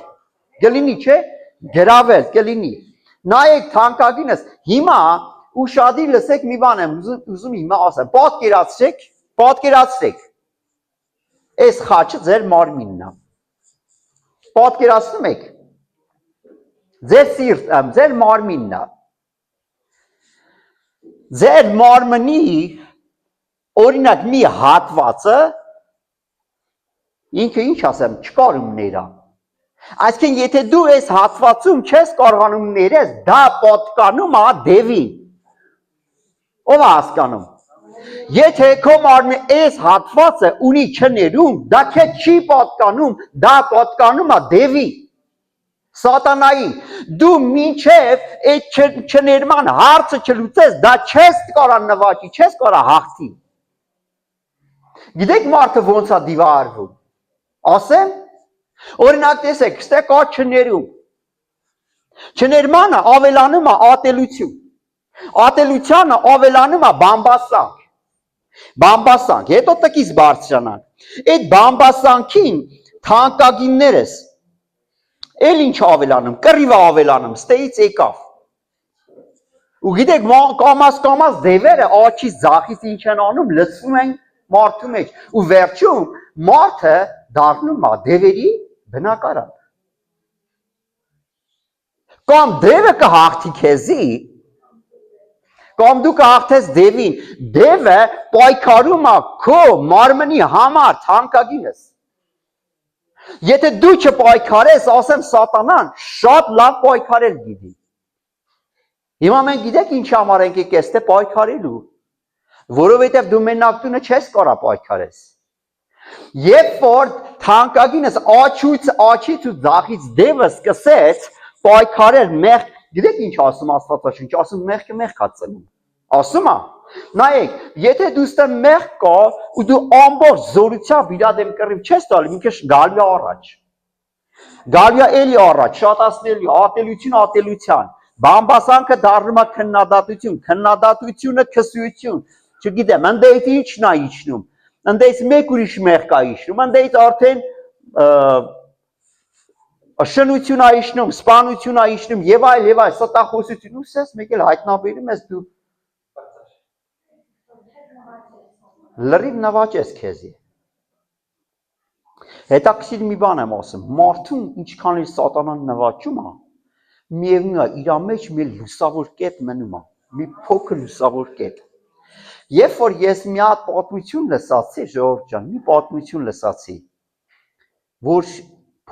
Կլինի, չէ՞, գրավել, կլինի։ Նայեք թանկագինս, հիմա ուշադիր լսեք մի բան եմ ուզում հիմա ասեմ, պատկերացրեք, այս խաչը ձեր մարմինն է, պատկերացնում եք, ձեր սիրտը, ձեր մարմինն է, ձեր մարմնի օրինակ մի հատվածը, ինքը ինչ ասեմ, չկարում ներա, այսինքն եթե դու այս հատվածում չես կարողանում ներես, դա պատկանում է դևին, ով է հասկանում։ Եթե քո մարմնի այս հատվածը ունի չներում, դա քեզ չի պատկանում, դա պատկանում է դևի, սատանային։ Դու մինչև այդ չներման հարցը չլուծես, դա չես կարա նվաճի, չես կարա հաղթի։ Գիտեք մարդը ոնց է դիվարվում։ Ասեմ, օրինակ տեսեք, ստե կա չներում։ Չներմանը ավելանում է ատելություն։ Ատելությանը ավելանում է բամբասանք, բամբասանք, հետո տկից բարձրանանք, այդ բամբասանքին թանկագիններս, էլ ինչ ավելանում, կռիվը ավելանում, ստեից եկավ, ու գիտեք կամաս դևերը աչից ձախից ինչ են անում, լծվում են մարդու մեջ, ու վերջում մարդը դառնում է դևերի բնակարան, կամ դևը կհաղթի քեզի, կամ դու կհաղթես դևին, դևը պայքարում է քո մարմնի համար թանկագինս։ Եթե դու չպայքարես, ասեմ սատանան, շատ լավ պայքարել գիտի։ Հիմա մենք գիտեք ինչ համար ենք եկել ստե պայքարելու, որովհետև դու մենակ տունը չես կարա պայքարես։ Երբ որ թանկագինս աչից ու ձախից դևը սկսեց պայքարել մեղք, գիտեք ինչ ասում Աստվածաշունչ, ասում մեղքը մեղք է ծնում։ Ասում է, նայեք, եթե դու ստե մեղք կա ու դու ամբողջ զորությամբ իր դեմ կռիվ չես տալու, ինքը գալու է առաջ։ Գալու է էլի առաջ, շատացնելու, ատելության, բամբասանքը դառնում է քննադատություն, քննադատությունը քսություն, չգիտեմ, անդեից ինչն է իջնում, անդեից մեկ ուրիշ մեղք է իջնում, անդեից արդեն շնություն է իջնում, սպանություն է իջնում եւ այլ, ստախոսություն, ուսես մեկ էլ հայտնաբերում ես դու լրիվ նվաճես քեզի։ Հետաքրքիր մի բան եմ ասում, մարդուն ինչքան էլ սատանան նվաճում է, միևնույն է իր մեջ մի լուսավոր կետ մնում է, մի փոքր լուսավոր կետ։ Երբ որ ես մի հատ պատմություն լսացի, ժողովուրդ ջան, մի պատմություն լսացի, որ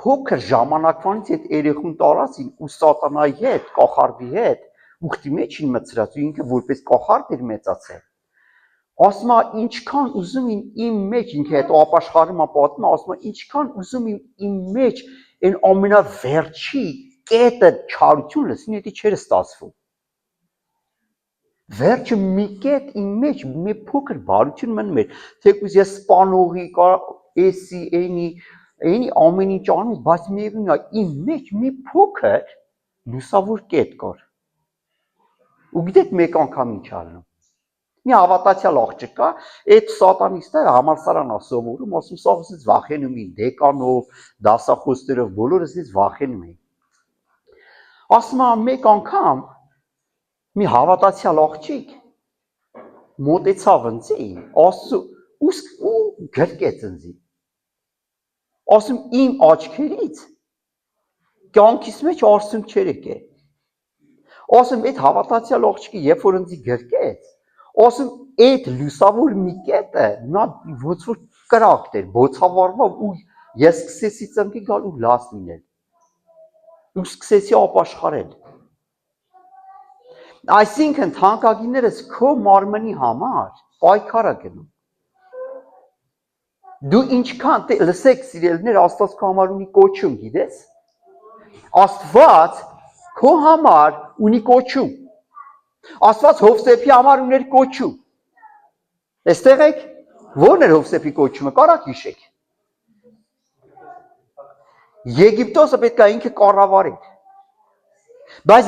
փոքր ժամանակվանից այդ երեխուն տարածին ու սատանայի հետ, կախարդի հետ, ուխտի մեջ են մցրած ու ինքը որպես կախարդ էր մեծացել։ Ասում է ինչքան ուզում իմ մեջ ինքը հետո ապաշխարում է պատմում, ասում է ինչքան ուզում իմ մեջ այն ամենավերջի կետը չարություն լսին, դա չէր ստացվում։ Վերջը մի կետ իմ մեջ մի փոքր բարություն մնում էր, թեկուզ ես սպանողի, էսի, այնի ամեն ինչ անում, բայց միևնույն է իմ մեջ մի փոքր լուսավոր կետ կար։ Ու գիտեք մեկ անգամ ինչ ալնում։ Մի հավատացյալ աղջիկ կա, այդ սատանիստները համալսարան է սովորում, ասում սաղսից վախենում էին, դեկանով, դասախոսներով, բոլորս դից վախենում էին։ Ասում է մեկ անգամ մի հավատացյալ աղջիկ մոտեցավ ինձի, ասում ու գրկեց ինձի։ Ասում իմ աչքերից կյանքիս մեջ արսունք չէր եկել։ Ասում այդ հավատացյալ աղջիկը երբ որ ինձի գրկեց, ասում այդ լուսավոր մի կետը նա ոնց որ կրակտ էր, բոցավառվավ ու ես սկսեցի ծնկի գալ ու լաց լինել։ Ու սկսեցի ապաշխարել։ Այսինքն թանկագիններս քո մարմնի համար պայքար է գնում։ Դու ինչքան լսեք սիրելիներ, Աստված քո համար ունի կոչում, գիտես։ Աստված քո համար ունի կոչում։ Աստված Հովսեփի համար ուներ կոչում։ Այստեղ եք, ո՞րն էր Հովսեփի կոչումը, կարաք հիշեք։ Եգիպտոսը պետք է ինքը կառավարի։ Բայց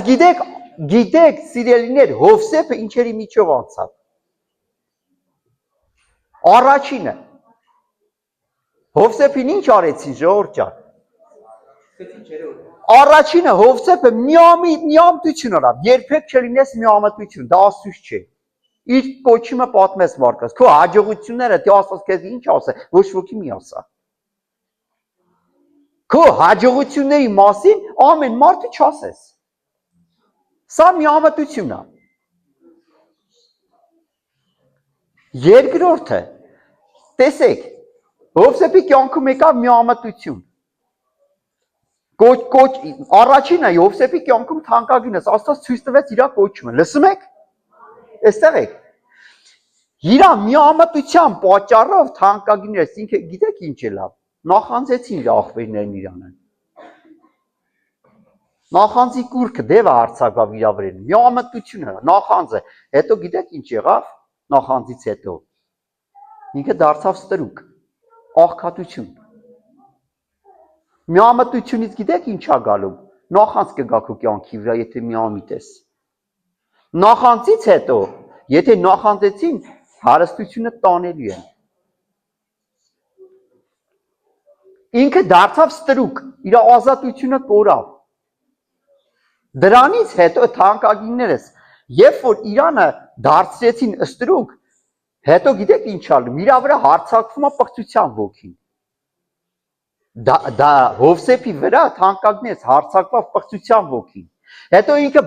գիտեք սիրելիներ, Հովսեփը ինչերի միջով անցավ։ Առաջինը Հովսեփին ինչ արեցին, ժողովուրդ ջան։ Առաջինը Հովսեփը միամտություն արավ, երբեք չլինես միամտություն, դա Աստծուց չէ։ Իր կոչումը պատմես Մարկոս, քո հաջողությունները դե Աստված քեզ ինչ ասե, ոչ ոքի մի ասա։ Քո հաջողությունների մասին ամեն մարդը չասես։ Սա միամտություն է։ Երկրորդը, տեսեք, Հովսեփի կյանքում եկավ միամտություն։ Առաջինը Հովսեփի կյանքում թանկագինս Աստված ցույց տվեց իր կոչումը։ Լսում եք։ Այստեղ եք։ Իր միամտության պատճառով թանկագիններս ինքը գիտեք ինչ է լավ։ Նախանձեցին իր աղբերներն իրանը։ Նախանձի կուրքը դեպ հարցակավ իր վրան։ Միամտությունը, նախանձը, հետո գիտեք ինչ եղավ նախանձից հետո։ Ինքը դարձավ ստրուկ, աղքատություն։ Միամտությունից գիտեք ինչ է գալու։ Նախանձ կգա քո կյանքի վրա, եթե միամիտես։ Նախանձից հետո, եթե նախանձեցին, հարստությունը տանելու է։ Ինքը դարձավ ստրուկ, իր ազատությունը կորավ։ Դրանից հետո թանկագիններս, երբ որ իրանը դարձրեցին ստրուկ, հետո գիտեք ինչ ալում, իր վրա հարձակվում է պղծության ոգին։ Դա Հովսեփի վրա թանկագիններս հարձակվավ պղծության ոգին։ Հետո ինքը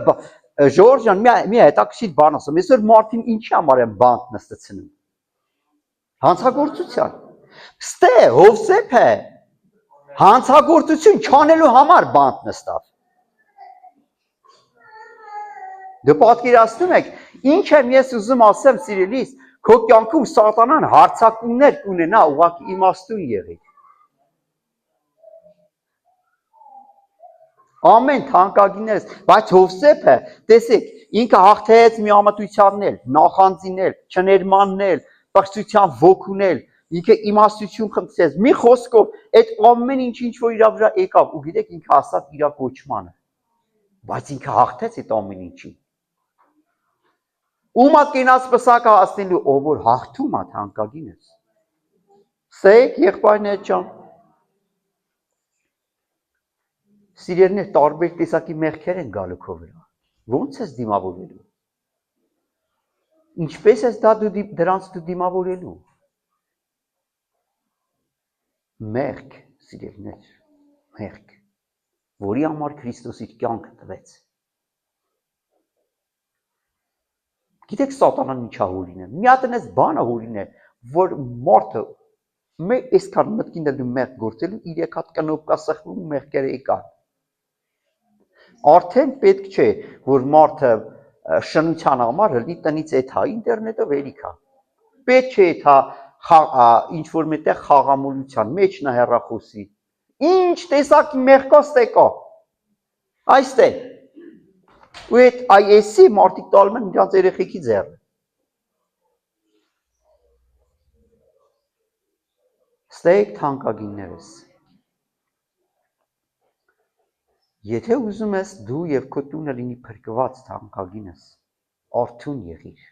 Ժորժ ջան, մի հետաքրքիր բան ասեմ, այսօր մարդին ինչի համար են բանտ նստեցնում։ Հանցագործության։ Ստե Հովսեփը հանցագործություն չանելու համար բանտ նստավ։ Դու պատկերացնում եք, ինչ եմ ես ուզում ասեմ սիրելիս, քո կյանքում սատանան հարձակումներ կունենա, ուղղակի իմաստուն եղի։ Ամեն թանկագիններս, բայց Հովսեփը, տեսեք, ինքը հաղթեց միամտությանն էլ, նախանձին էլ, չներմանն էլ, պղծության ոգուն էլ, ինքը իմաստություն խնդրեց։ Մի խոսքով, այդ ամեն ինչ որ իր վրա եկավ, ու գիտեք ինքը հասավ իր կոչմանը։ Բայց ինքը հաղթեց այդ ամեն ինչին։ Ումա կենաց պսակը հասնելու ով որ հաղթում է թանկագինս։ Սեք եղբայրներ ջան։ Սիրելիներ տարբեր տեսակի մեղքեր են գալու քո վրա։ Ո՞նց ես դիմավորելու։ Ինչպես ես դրանց դու դիմավորելու։ Մեղք, սիրելիներ, մեղք, որի համար Քրիստոս իր կյանքը տվեց։ Գիտեք սատանան ինչա հորին է։ Մի հատ այնպես բան է հորին է, որ մարդը մեր այսքան մտքին դու մեղք գործելու 3 հատ կնոպկա սխվում մեղքերը եկան։ Արդեն պետք չէ, որ մարդը շնության համար հլի տնից էթա ինտերնետը վերիքա։ Պետք չէ էթա ինչ որ մետեղ խաղամոլության մեջ նա հեռախոսի։ Ինչ տեսակի մեղքա ստեկա։ Այստեղ ու այդ IS-ի մարդիկ տալում են իրաց երեխեքի ձեռը։ Ստեյք թանկագիններս։ Եթե ուզում ես դու եւ քո տունը լինի փրկված թանկագինս, արթուն եղիր։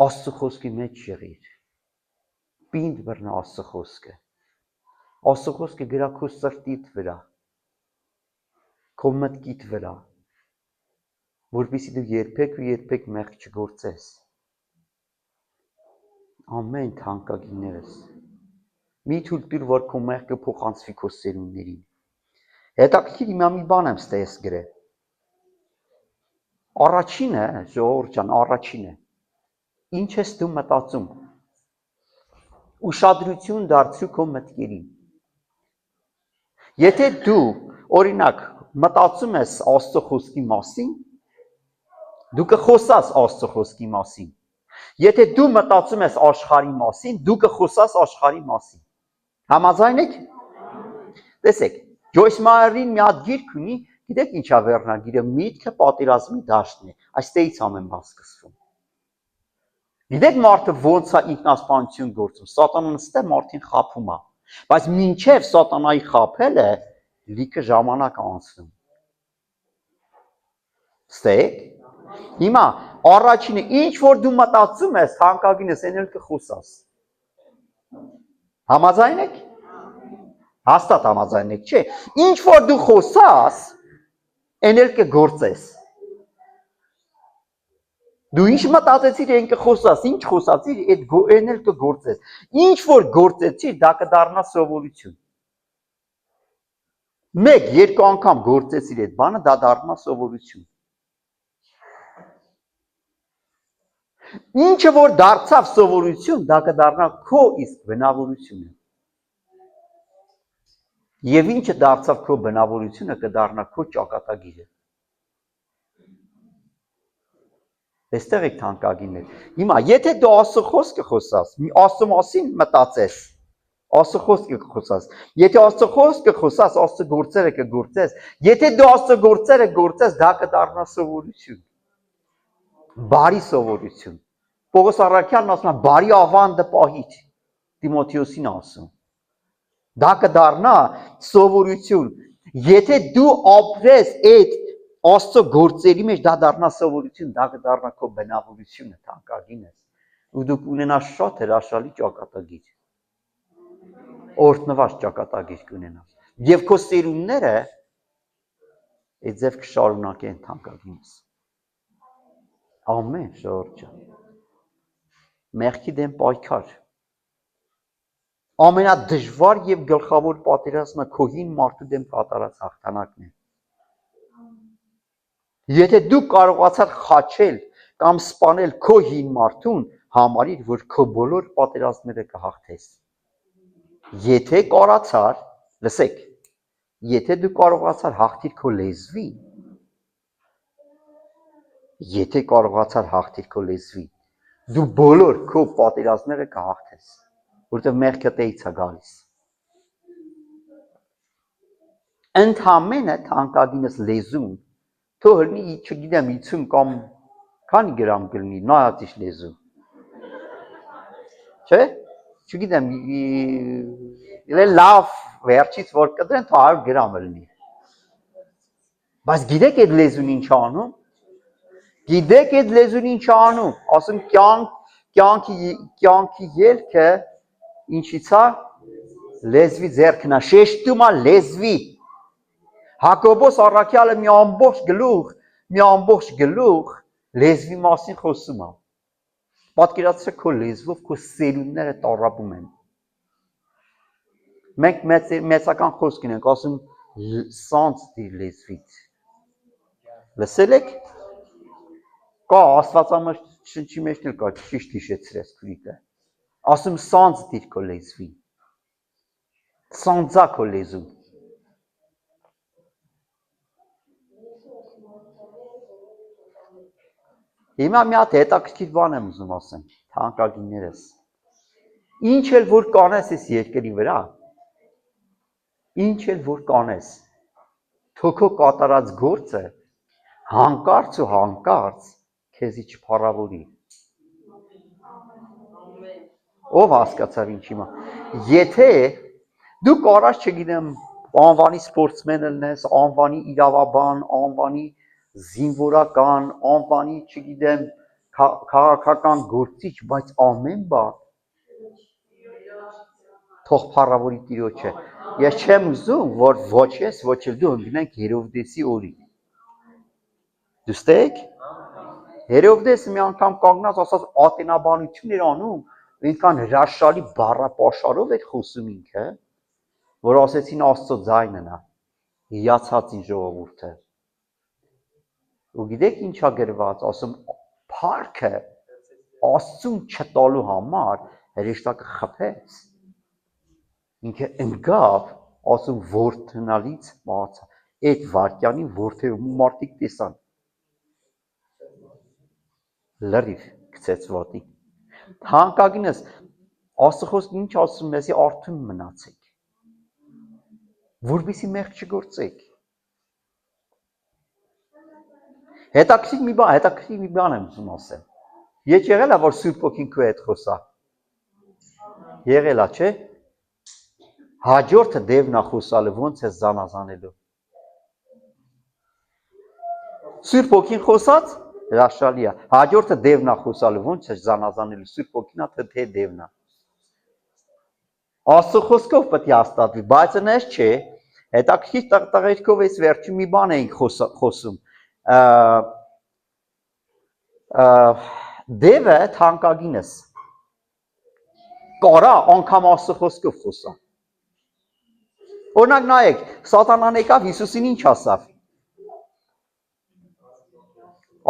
Աստծո խոսքի մեջ եղիր։ Պինդ բռնա Աստծո խոսքը։ Աստծո խոսքը գրա քո սրտիդ վրա, քո մտքիդ վրա, որպեսզի դու երբեք մեղք չգործես։ Ամեն թանկագիններս։ Մի թույլ տուր, որ քո մեղքը փոխանցվի քո սերունդներին։ Հետաքրքիր մի բան եմ ստես գրել։ Առաջինը, ժողովուրդ ջան, առաջինը։ Ինչ ես դու մտածում։ Ուշադրություն դարձրու քո մտքերին։ Եթե դու, օրինակ, մտածում ես Աստծո խոսքի մասին, դու կխոսաս Աստծո խոսքի մասին։ Եթե դու մտածում ես աշխարհի մասին, դու կխոսաս աշխարհի մասին։ Համաձայն եք։ Տեսեք, Ջոյս Մայերին մի հատ գիրք ունի, գիտեք ինչա վերնագիրը, միտքը պատերազմի դաշտն է։ Այստեղից ամեն բան սկսվում։ Գիտեք մարդը ոնց է ինքնասպանություն գործում, սատանան ստե մարդին խաբում է, բայց մինչև սատանայի խաբելը լիքը ժամանակ անցնում։ Ստեք։ Հիմա առաջինը ինչ որ դու մտածում ես, թանկագինս այն էլ կխոսաս։ Համաձայն եք։ Հաստատ համաձայն եք, չէ։ Ինչ որ դու խոսաս, այն էլ կգործես։ Դու ինչ մտածեցիր, այն կխոսաս, ինչ խոսացիր, այն էլ կգործես։ Ինչ որ գործեցիր, դա կդառնա սովորություն։ 1-2 անգամ գործեցիր այդ բանը, դա դառնա սովորություն։ Ինչը որ դարձավ սովորություն, դա կդառնա քո իսկ բնավորությունը։ Եվ ինչը դարձավ քո բնավորությունը, կդառնա քո ճակատագիրը։ Այստեղ եք թանկագիններ։ Հիմա, եթե դու Աստծո խոսքը խոսաս, Աստծո մասին մտածես, Աստծո խոսքը կխոսաս։ Եթե Աստծո խոսքը խոսաս, Աստծո գործերը կգործես։ Եթե դու Աստծո գործերը գործես, դա կդառնա սովորություն։ Բարի սովորություն։ Պողոս առաքյալն ասում է բարի ավանդը պահիր։ Տիմոթեոսին ասում։ Դա կդառնա սովորություն։ Եթե դու ապրես այդ Աստծո գործերի մեջ, դա դառնա սովորություն, դա կդառնա քո բնավորությունը, թանկագինս։ Ու դու կունենաս շատ հրաշալի ճակատագիր։ Օրհնված ճակատագիր կունենաս։ Եվ քո սերունդները այդ ձև կշարունակեն թանկագինս։ Ամեն ժողովուրդ ջան։ Մեղքի դեմ պայքար։ Ամենադժվար եւ գլխավոր պատերազմը քո հին մարդու դեմ կատարած հաղթանակն է։ Եթե դու կարողացար խաչել կամ սպանել քո հին մարդուն, համարիր, որ քո բոլոր պատերազմները կհաղթես։ Եթե կարողացար, լսեք, եթե դու կարողացար հաղթիր քո լեզվին, եթե կարողացար հաղթիր քո լեզվին, դու բոլոր քո պատերազմները կհաղթես, որտեղ մեղքը տեից է գալիս։ Ընդհանրապես թանկագինս լեզուն, թող լինի, չգիտեմ, 50 կամ քանի գրամ կլինի, նայած ինչ լեզու։ Չէ՞։ Չգիտեմ, լավ վերջից որ կդրեն, թող 100 գրամ լինի։ Բայց գիտեք այդ լեզուն ինչ անում։ Գիտեք այդ լեզուն ինչ անում, ասում կյանքի ելքը ինչից է լեզվի ձեռքնա, շեշտում է լեզվի։ Հակոբոս առաքյալը մի ամբողջ գլուխ լեզվի մասին խոսում է։ Պատկերացրեք քո լեզվով քո սերունդները տառապում են։ Մենք մեծական խոսք ունենք, ասում սանց դիր լեզվից։ Լսել եք։ Կա Աստվածաշնչի մեջ էլ կա, ճիշտ հիշեցրես քրիտը։ Ասում սանց դիր քո լեզվին։ Սանձա քո լեզուն։ Հիմա մի հատ հետաքրքիր բան եմ ուզում ասեմ, թանկագիններս։ Ինչ էլ որ կանես այս երկրի վրա, ինչ էլ որ կանես, թոքո կատարած գործը հանկարծ ու հանկարծ քեզի չփառավորի։ Ով հասկացավ ինչ հիմա։ Եթե դու կարաս, չգիտեմ, անվանի սպորտսմեն լինես, անվանի իրավաբան, անվանի զինվորական, անվանի, չգիտեմ, քաղաքական գործիչ, բայց ամեն բան թող փառավորի Տիրոջը։ Ես չեմ ուզում, որ ոչ ես, ոչ էլ դու ընկնենք Հերովդեսի օրին։ Դուստեք։ Հերովդեսը մի անգամ կանգնած ասած ատենաբանություն էր անում, այնքան հրաշալի բառապաշարով էր խոսում ինքը, որ ասեցին Աստծո ձայնն է, հիացածին ժողովուրդը։ Ու գիտեք ինչա գրված, ասում փառքը Աստծուն չտալու համար հրեշտակը խփեց։ Ինքը ընկավ, ասում որդնալից մահացավ։ Այդ վարքյանին որդերում մարդիկ տեսան։ Լրիվ գցեց ոտի։ Թանկագինս, Աստծո խոսքը ինչ ասում, մեզի արթուն մնացեք, որպեսզի մեղք չգործեք։ Հետաքրքիր մի բան եմ ուզում ասեմ։ Եչ եղել է, որ Սուրբ Օքին քո հետ խոսա։ Եղել է, չէ՞։ Հաջորդը դևնա խոսալը ոնց է զանազանելու։ Սուրբ Օքին խոսած հրաշալի է։ Հաջորդը դևնա խոսալը ոնց է զանազանելու։ Սուրբ Օքին է թե դևնա։ Աստծո խոսքով պետք է հաստատվի, բայց այնպես չէ։ Հետաքրքիր տղերքով էս վերջում մի բան էինք խոսում։ Դևը թանկագինս կարա անգամ Աստծո խոսքով խոսա։ Օրինակ նայեք, Սատանան եկավ Հիսուսին ինչ ասավ։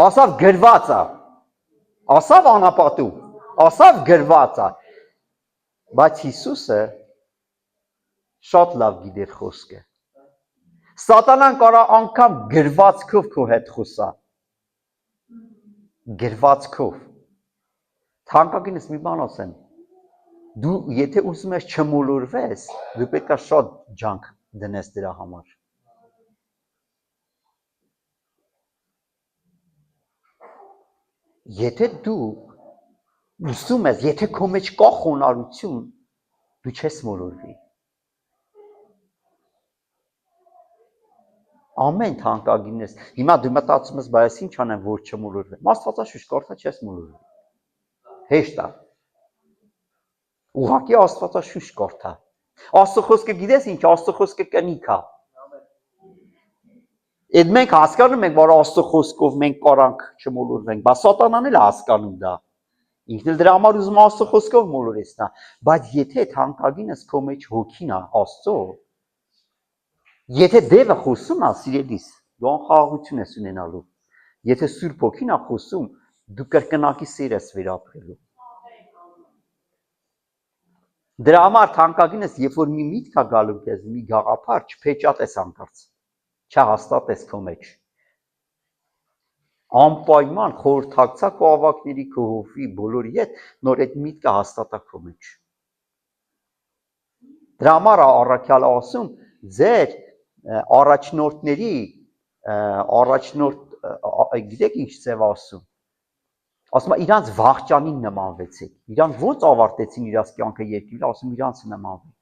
Ասավ գրված է։ Ասավ անապատում, ասավ գրված է։ Բայց Հիսուսը շատ լավ գիտեր խոսքը։ Սատանան կարա անգամ գրվածքով քո հետ խոսա։ Գրվածքով։ Թանկագինս մի բան ասեմ։ Դու եթե ուզում ես չմոլորվես, դու պետք է շատ ջանք դնես դրա համար։ Եթե դու ուզում ես, եթե քո մեջ կա խոնարհություն, դու չես մոլորվի։ Ամեն թանկագինես։ Հիմա դու մտածում ես, բայց ինչ անեմ, որ չմոլորվեմ։ Աստվածաշունչ կարդա չես մոլորվի։ Հեշտ է։ Ուղղակի Աստվածաշունչ կարդա։ Աստծո խոսքը գիտես ինչ, Աստծո խոսքը կնիկ է։ Այդ մենք հասկանում ենք, որ Աստծո խոսքով մենք կարանք չմոլորվենք, բայց Սատանան էլ է հասկանում դա։ Ինքն էլ դրա համար ուզում Աստծո խոսքով մոլորեցնա, բայց եթե թանկագինս քո մեջ հոգին է Աստծո, եթե դևը խոսում է, սիրելիս, դու անխաղաղություն ես ունենալու։ Եթե Սուրբ Հոգին է խոսում, դու կրկնակի սեր ես վերապրելու։ Դրա համար թանկագինս, երբ որ մի միտք է գալու քեզ, մի գաղափար, չփեճատես հանկարծ, չհաստատես քո մեջ։ Անպայման խորհրդակցա քո ավակների, քո հոգի, բոլորի հետ, նոր այդ միտքը հաստատա քո մեջ։ Դրա համար առաքյալը ասում, ձեր առաջնորդների, գիտեք ինչ ձև ասում։ Ասում է իրանց վախճանին նմանվեցեք։ Իրանք ոնց ավարտեցին իրաց կյանքը երկրի վրա, ասում իրանց նմանվեք։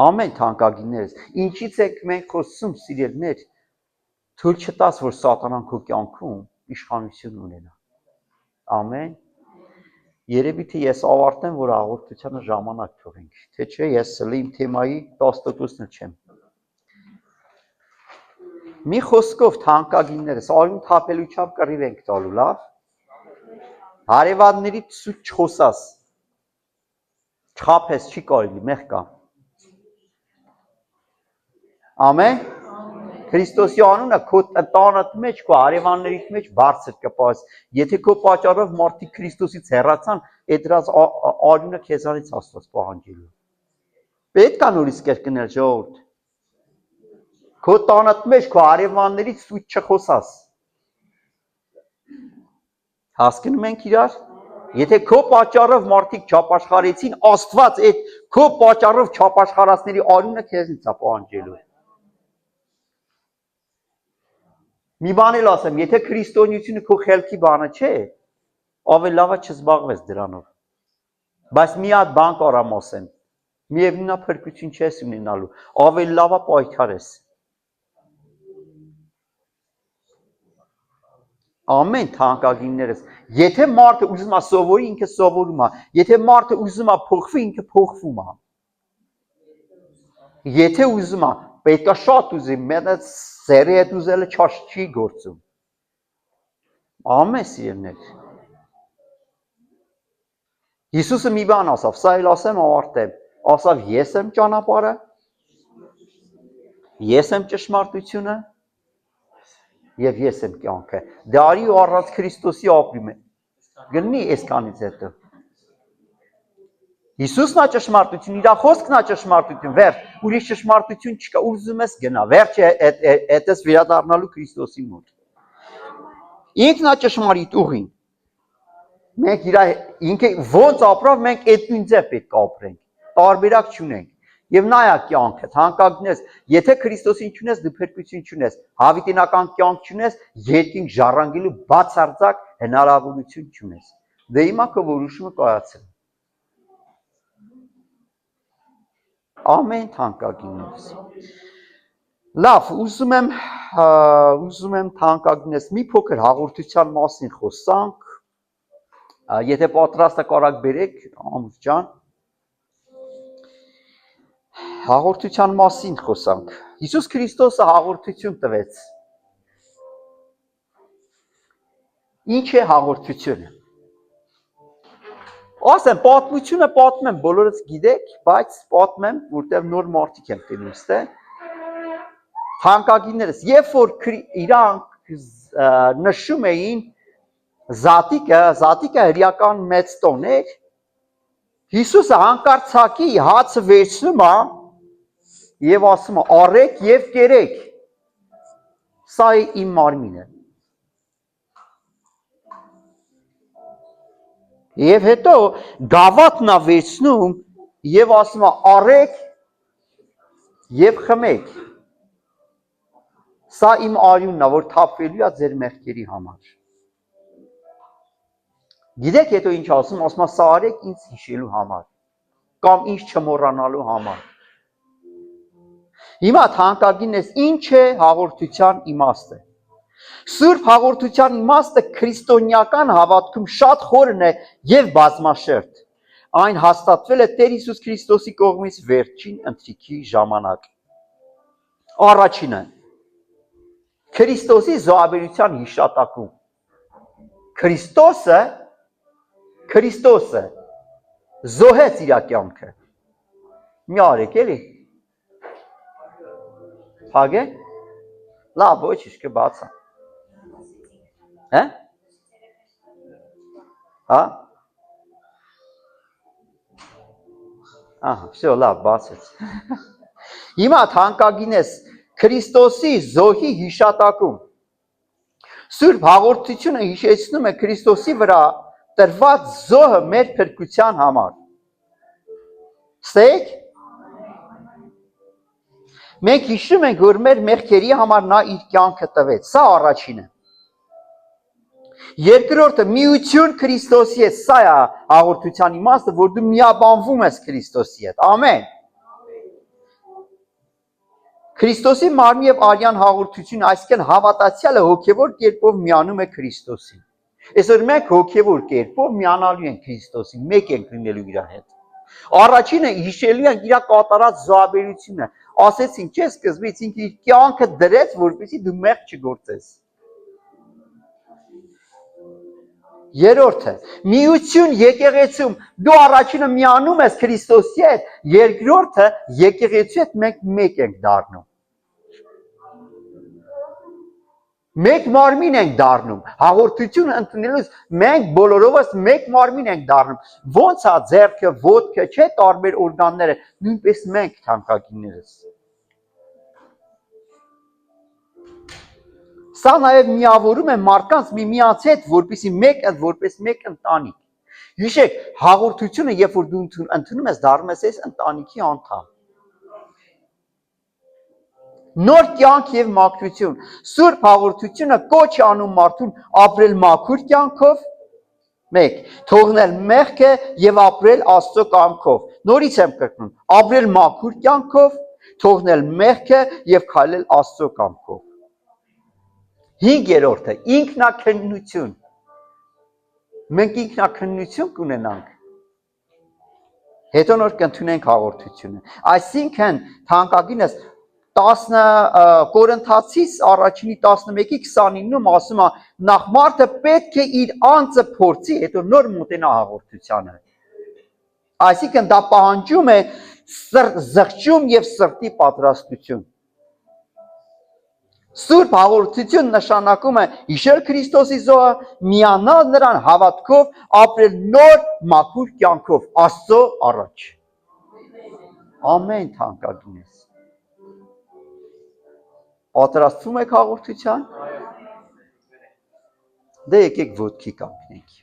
Ամեն թանկագիններս, ինչից եք մենք խոսում, սիրելիներ, Թույլ չտաս, որ սատանան քո կյանքում իշխանություն ունենա։ Ամեն։ Երևի թե ես ավարտեմ, որ հաղորդությանը ժամանակ թողենք, թե չէ ես իմ թեմայի 10%-ն չեմ։ Մի խոսքով թանկագիններս, արյուն թափելուչափ կռիվ ենք տալու, լավ։ Հարևանների սուտ չխոսաս, չխափես, չի կարելի, մեղ կա։ Ամեն։ Քրիստոսի անունը քո տանդ մեջ, քո հարևաններիդ մեջ բարձր կպաս։ Եթե քո պատճառով մարդիկ Քրիստոսից հեռացան, այդ դրած արյունը քեզանից Աստված պահանջելու։ Պետք է նորից կրկնել ժողովուրդ։ Քո տանդ մեջ, քո հարևաններից սուտ չխոսաս։ Հասկանում ենք իրար։ Եթե քո պատճառով մարդիկ չապաշխարեցին, Աստված այդ քո պատճառով չապաշխարածների արյունը քեզնից է պահանջելու։ Մի բան էլ ասեմ, եթե քրիստոնեությունը քո խելքի բանը չէ, ավելի լավ է չզբաղվես դրանով։ Բայց մի հատ բան կարամ ասեմ, միևնույն է փրկություն չես ունենալու, ավելի լավ է պայքարես։ Ամեն թանկագիններս, եթե մարդը ուզում է սովորի, ինքը սովորում է, եթե մարդը ուզում է փոխվի, ինքը փոխվում է։ Եթե ուզում է, պետք է շատ ուզի, մենած սերի հետ ուզելը չի գործում։ Ամեն սիրելիներ։ Հիսուսը մի բան ասավ, սա էլ ասեմ ավարտեմ, ասավ ես եմ ճանապարհը, ես եմ ճշմարտությունը եւ ես եմ կյանքը։ Դարի ու առանց Քրիստոսի ապրում է։ Գնի այսքանից հետո։ Հիսուսն է ճշմարտություն, իր խոսքն է ճշմարտություն, վերջ, ուրիշ ճշմարտություն չկա, ուզում ես գնա, վերջը հետս վերադառնալու Քրիստոսի մոտ։ Ինքն է ճշմարիտ ուղին։ Մենք ինքը ոնց ապրավ, մենք այդ նույն ձև պետք է ապրենք, տարբերակ չունենք։ Եվ նայա կյանքը, թանկագիններս, եթե Քրիստոսին չունես, դու փրկություն չունես, հավիտենական կյանք չունես, երկինք ժառանգելու բացարձակ հնարավորություն չունես։ Դե հիմա քո որոշումը կայացել։ Ամեն թանկագիններս։ Լավ, ուզում եմ թանկագիններս մի փոքր հաղորդության մասին խոսանք։ Եթե պատրաստը կարաք բերեք, ամուր ջան։ Հաղորդության մասին խոսանք։ Հիսուս Քրիստոսը հաղորդություն տվեց։ Ինչ է հաղորդությունը։ Ասեմ, պատմությունը պատմեմ, բոլորս գիտեք, բայց պատմեմ, որտեղ նոր մարդիկ եմ տենում, ստե։ Թանկագիններս, երբ որ իրանք նշում էին Զատիկը հրեական մեծ տոն էր, Հիսուսը հանկարծակի հացը վերցնում է եւ ասում է առեք եւ կերեք, սա է իմ մարմինը։ Եվ հետո գավաթն է վերցնում եւ ասում է առեք եւ խմեք, սա իմ արյունն է, որ թափվելու է ձեր մեղքերի համար։ Գիտեք հետո ինչ ասում է սա արեք ինձ հիշելու համար, կամ ինձ չմոռանալու համար։ Հիմա թանկագիններս, ինչ է հաղորդության իմաստը։ Սուրբ հաղորդության իմաստը քրիստոնեական հավատքում շատ խորն է եւ բազմաշերտ։ Այն հաստատվել է Տեր Հիսուս Քրիստոսի կողմից վերջին ընթրիքի ժամանակ։ Առաջինը Քրիստոսի զոհաբերության հիշատակում։ Քրիստոսը զոհեց իր կյանքը։ Մի արեք էլի։ Հագե։ Լավ, ոչինչ կբացա։ Հա? Հա? Ահա, всё, լավ, բացեց։ Հիմա թանկագինես Քրիստոսի զոհի հիշատակում։ Սուրբ հաղորդությունը հիշեցնում է Քրիստոսի վրա տրված զոհը մեր փրկության համար։ Ստեք։ Մենք հիշում ենք, որ մեր մեղքերի համար նա իր կյանքը տվեց։ Սա առաջինը։ Երկրորդը միություն Քրիստոսի հետ, սա է հաղորդության իմաստը, որ դու միաբանվում ես Քրիստոսի հետ։ Ամեն։ Քրիստոսի մարմին եւ արյան հաղորդություն, այսինքն հավատացյալը հոգեվոր կերպով միանում է Քրիստոսին։ Այսօր մենք հոգեվոր կերպով միանալու ենք Քրիստոսին, մեկ ենք լինելու իր հետ։ Առաջինը հիշելու ենք իր կատարած զոհաբերությունը։ Ասեցինք, չէ՞, սկզբից ինքը իր կյանքը դրեց, որպեսզի դու մեղք չգործես։ Երրորդը, միություն եկեղեցում դու առաջինը միանում ես Քրիստոսի հետ, երկրորդը եկեղեցու հետ մենք մեկ ենք դառնում։ Մեկ մարմին ենք դառնում, հաղորդությունը ընդունելուց մենք բոլորովս մեկ մարմին ենք դառնում։ Ոնց է ձեռքը, ոտքը, չէ՞ տարբեր օրգանները, նույնպես մենք թանկագիններս։ Սա նաև միավորում է մարդկանց միմյանց հետ, որպես մեկ ընտանիք։ Հիշեք, հաղորդությունը, երբ որ դու ընդունում ես, դառնում ես ընտանիքի անդամ։ Նոր կյանք եւ մաքրություն։ Սուրբ հաղորդությունը կոչ է անում մարդուն ապրել մաքուր կյանքով, 1. Թողնել մեղքը եւ ապրել Աստծո կամքով։ Նորից եմ կրկնում, ապրել մաքուր կյանքով, թողնել մեղքը եւ քայլել Աստծո կամքով։ 5-րդը ինքնակնություն։ Մենք ինքնակնություն կունենանք։ Հետո նոր կընդունենք հաղորդությունը։ Այսինքն, թանկագինս 10 Կորինթացիս առաջինի 11:29-ում ասում է, նախ մարդը պետք է իր անձը փորձի, հետո նոր մոտենա հաղորդությանը։ Այսինքն դա պահանջում է զղջում եւ սրտի պատրաստություն։ Սուրբ հաղորդություն նշանակում է հիշել Քրիստոսի զոհը, միանալ նրան հավատքով, ապրել նոր մաքուր կյանքով Աստծո առաջ։ Ամեն թանկագինս։ Պատրաստվում եք հաղորդության։ Դե եկեք ոտքի կանգնենք։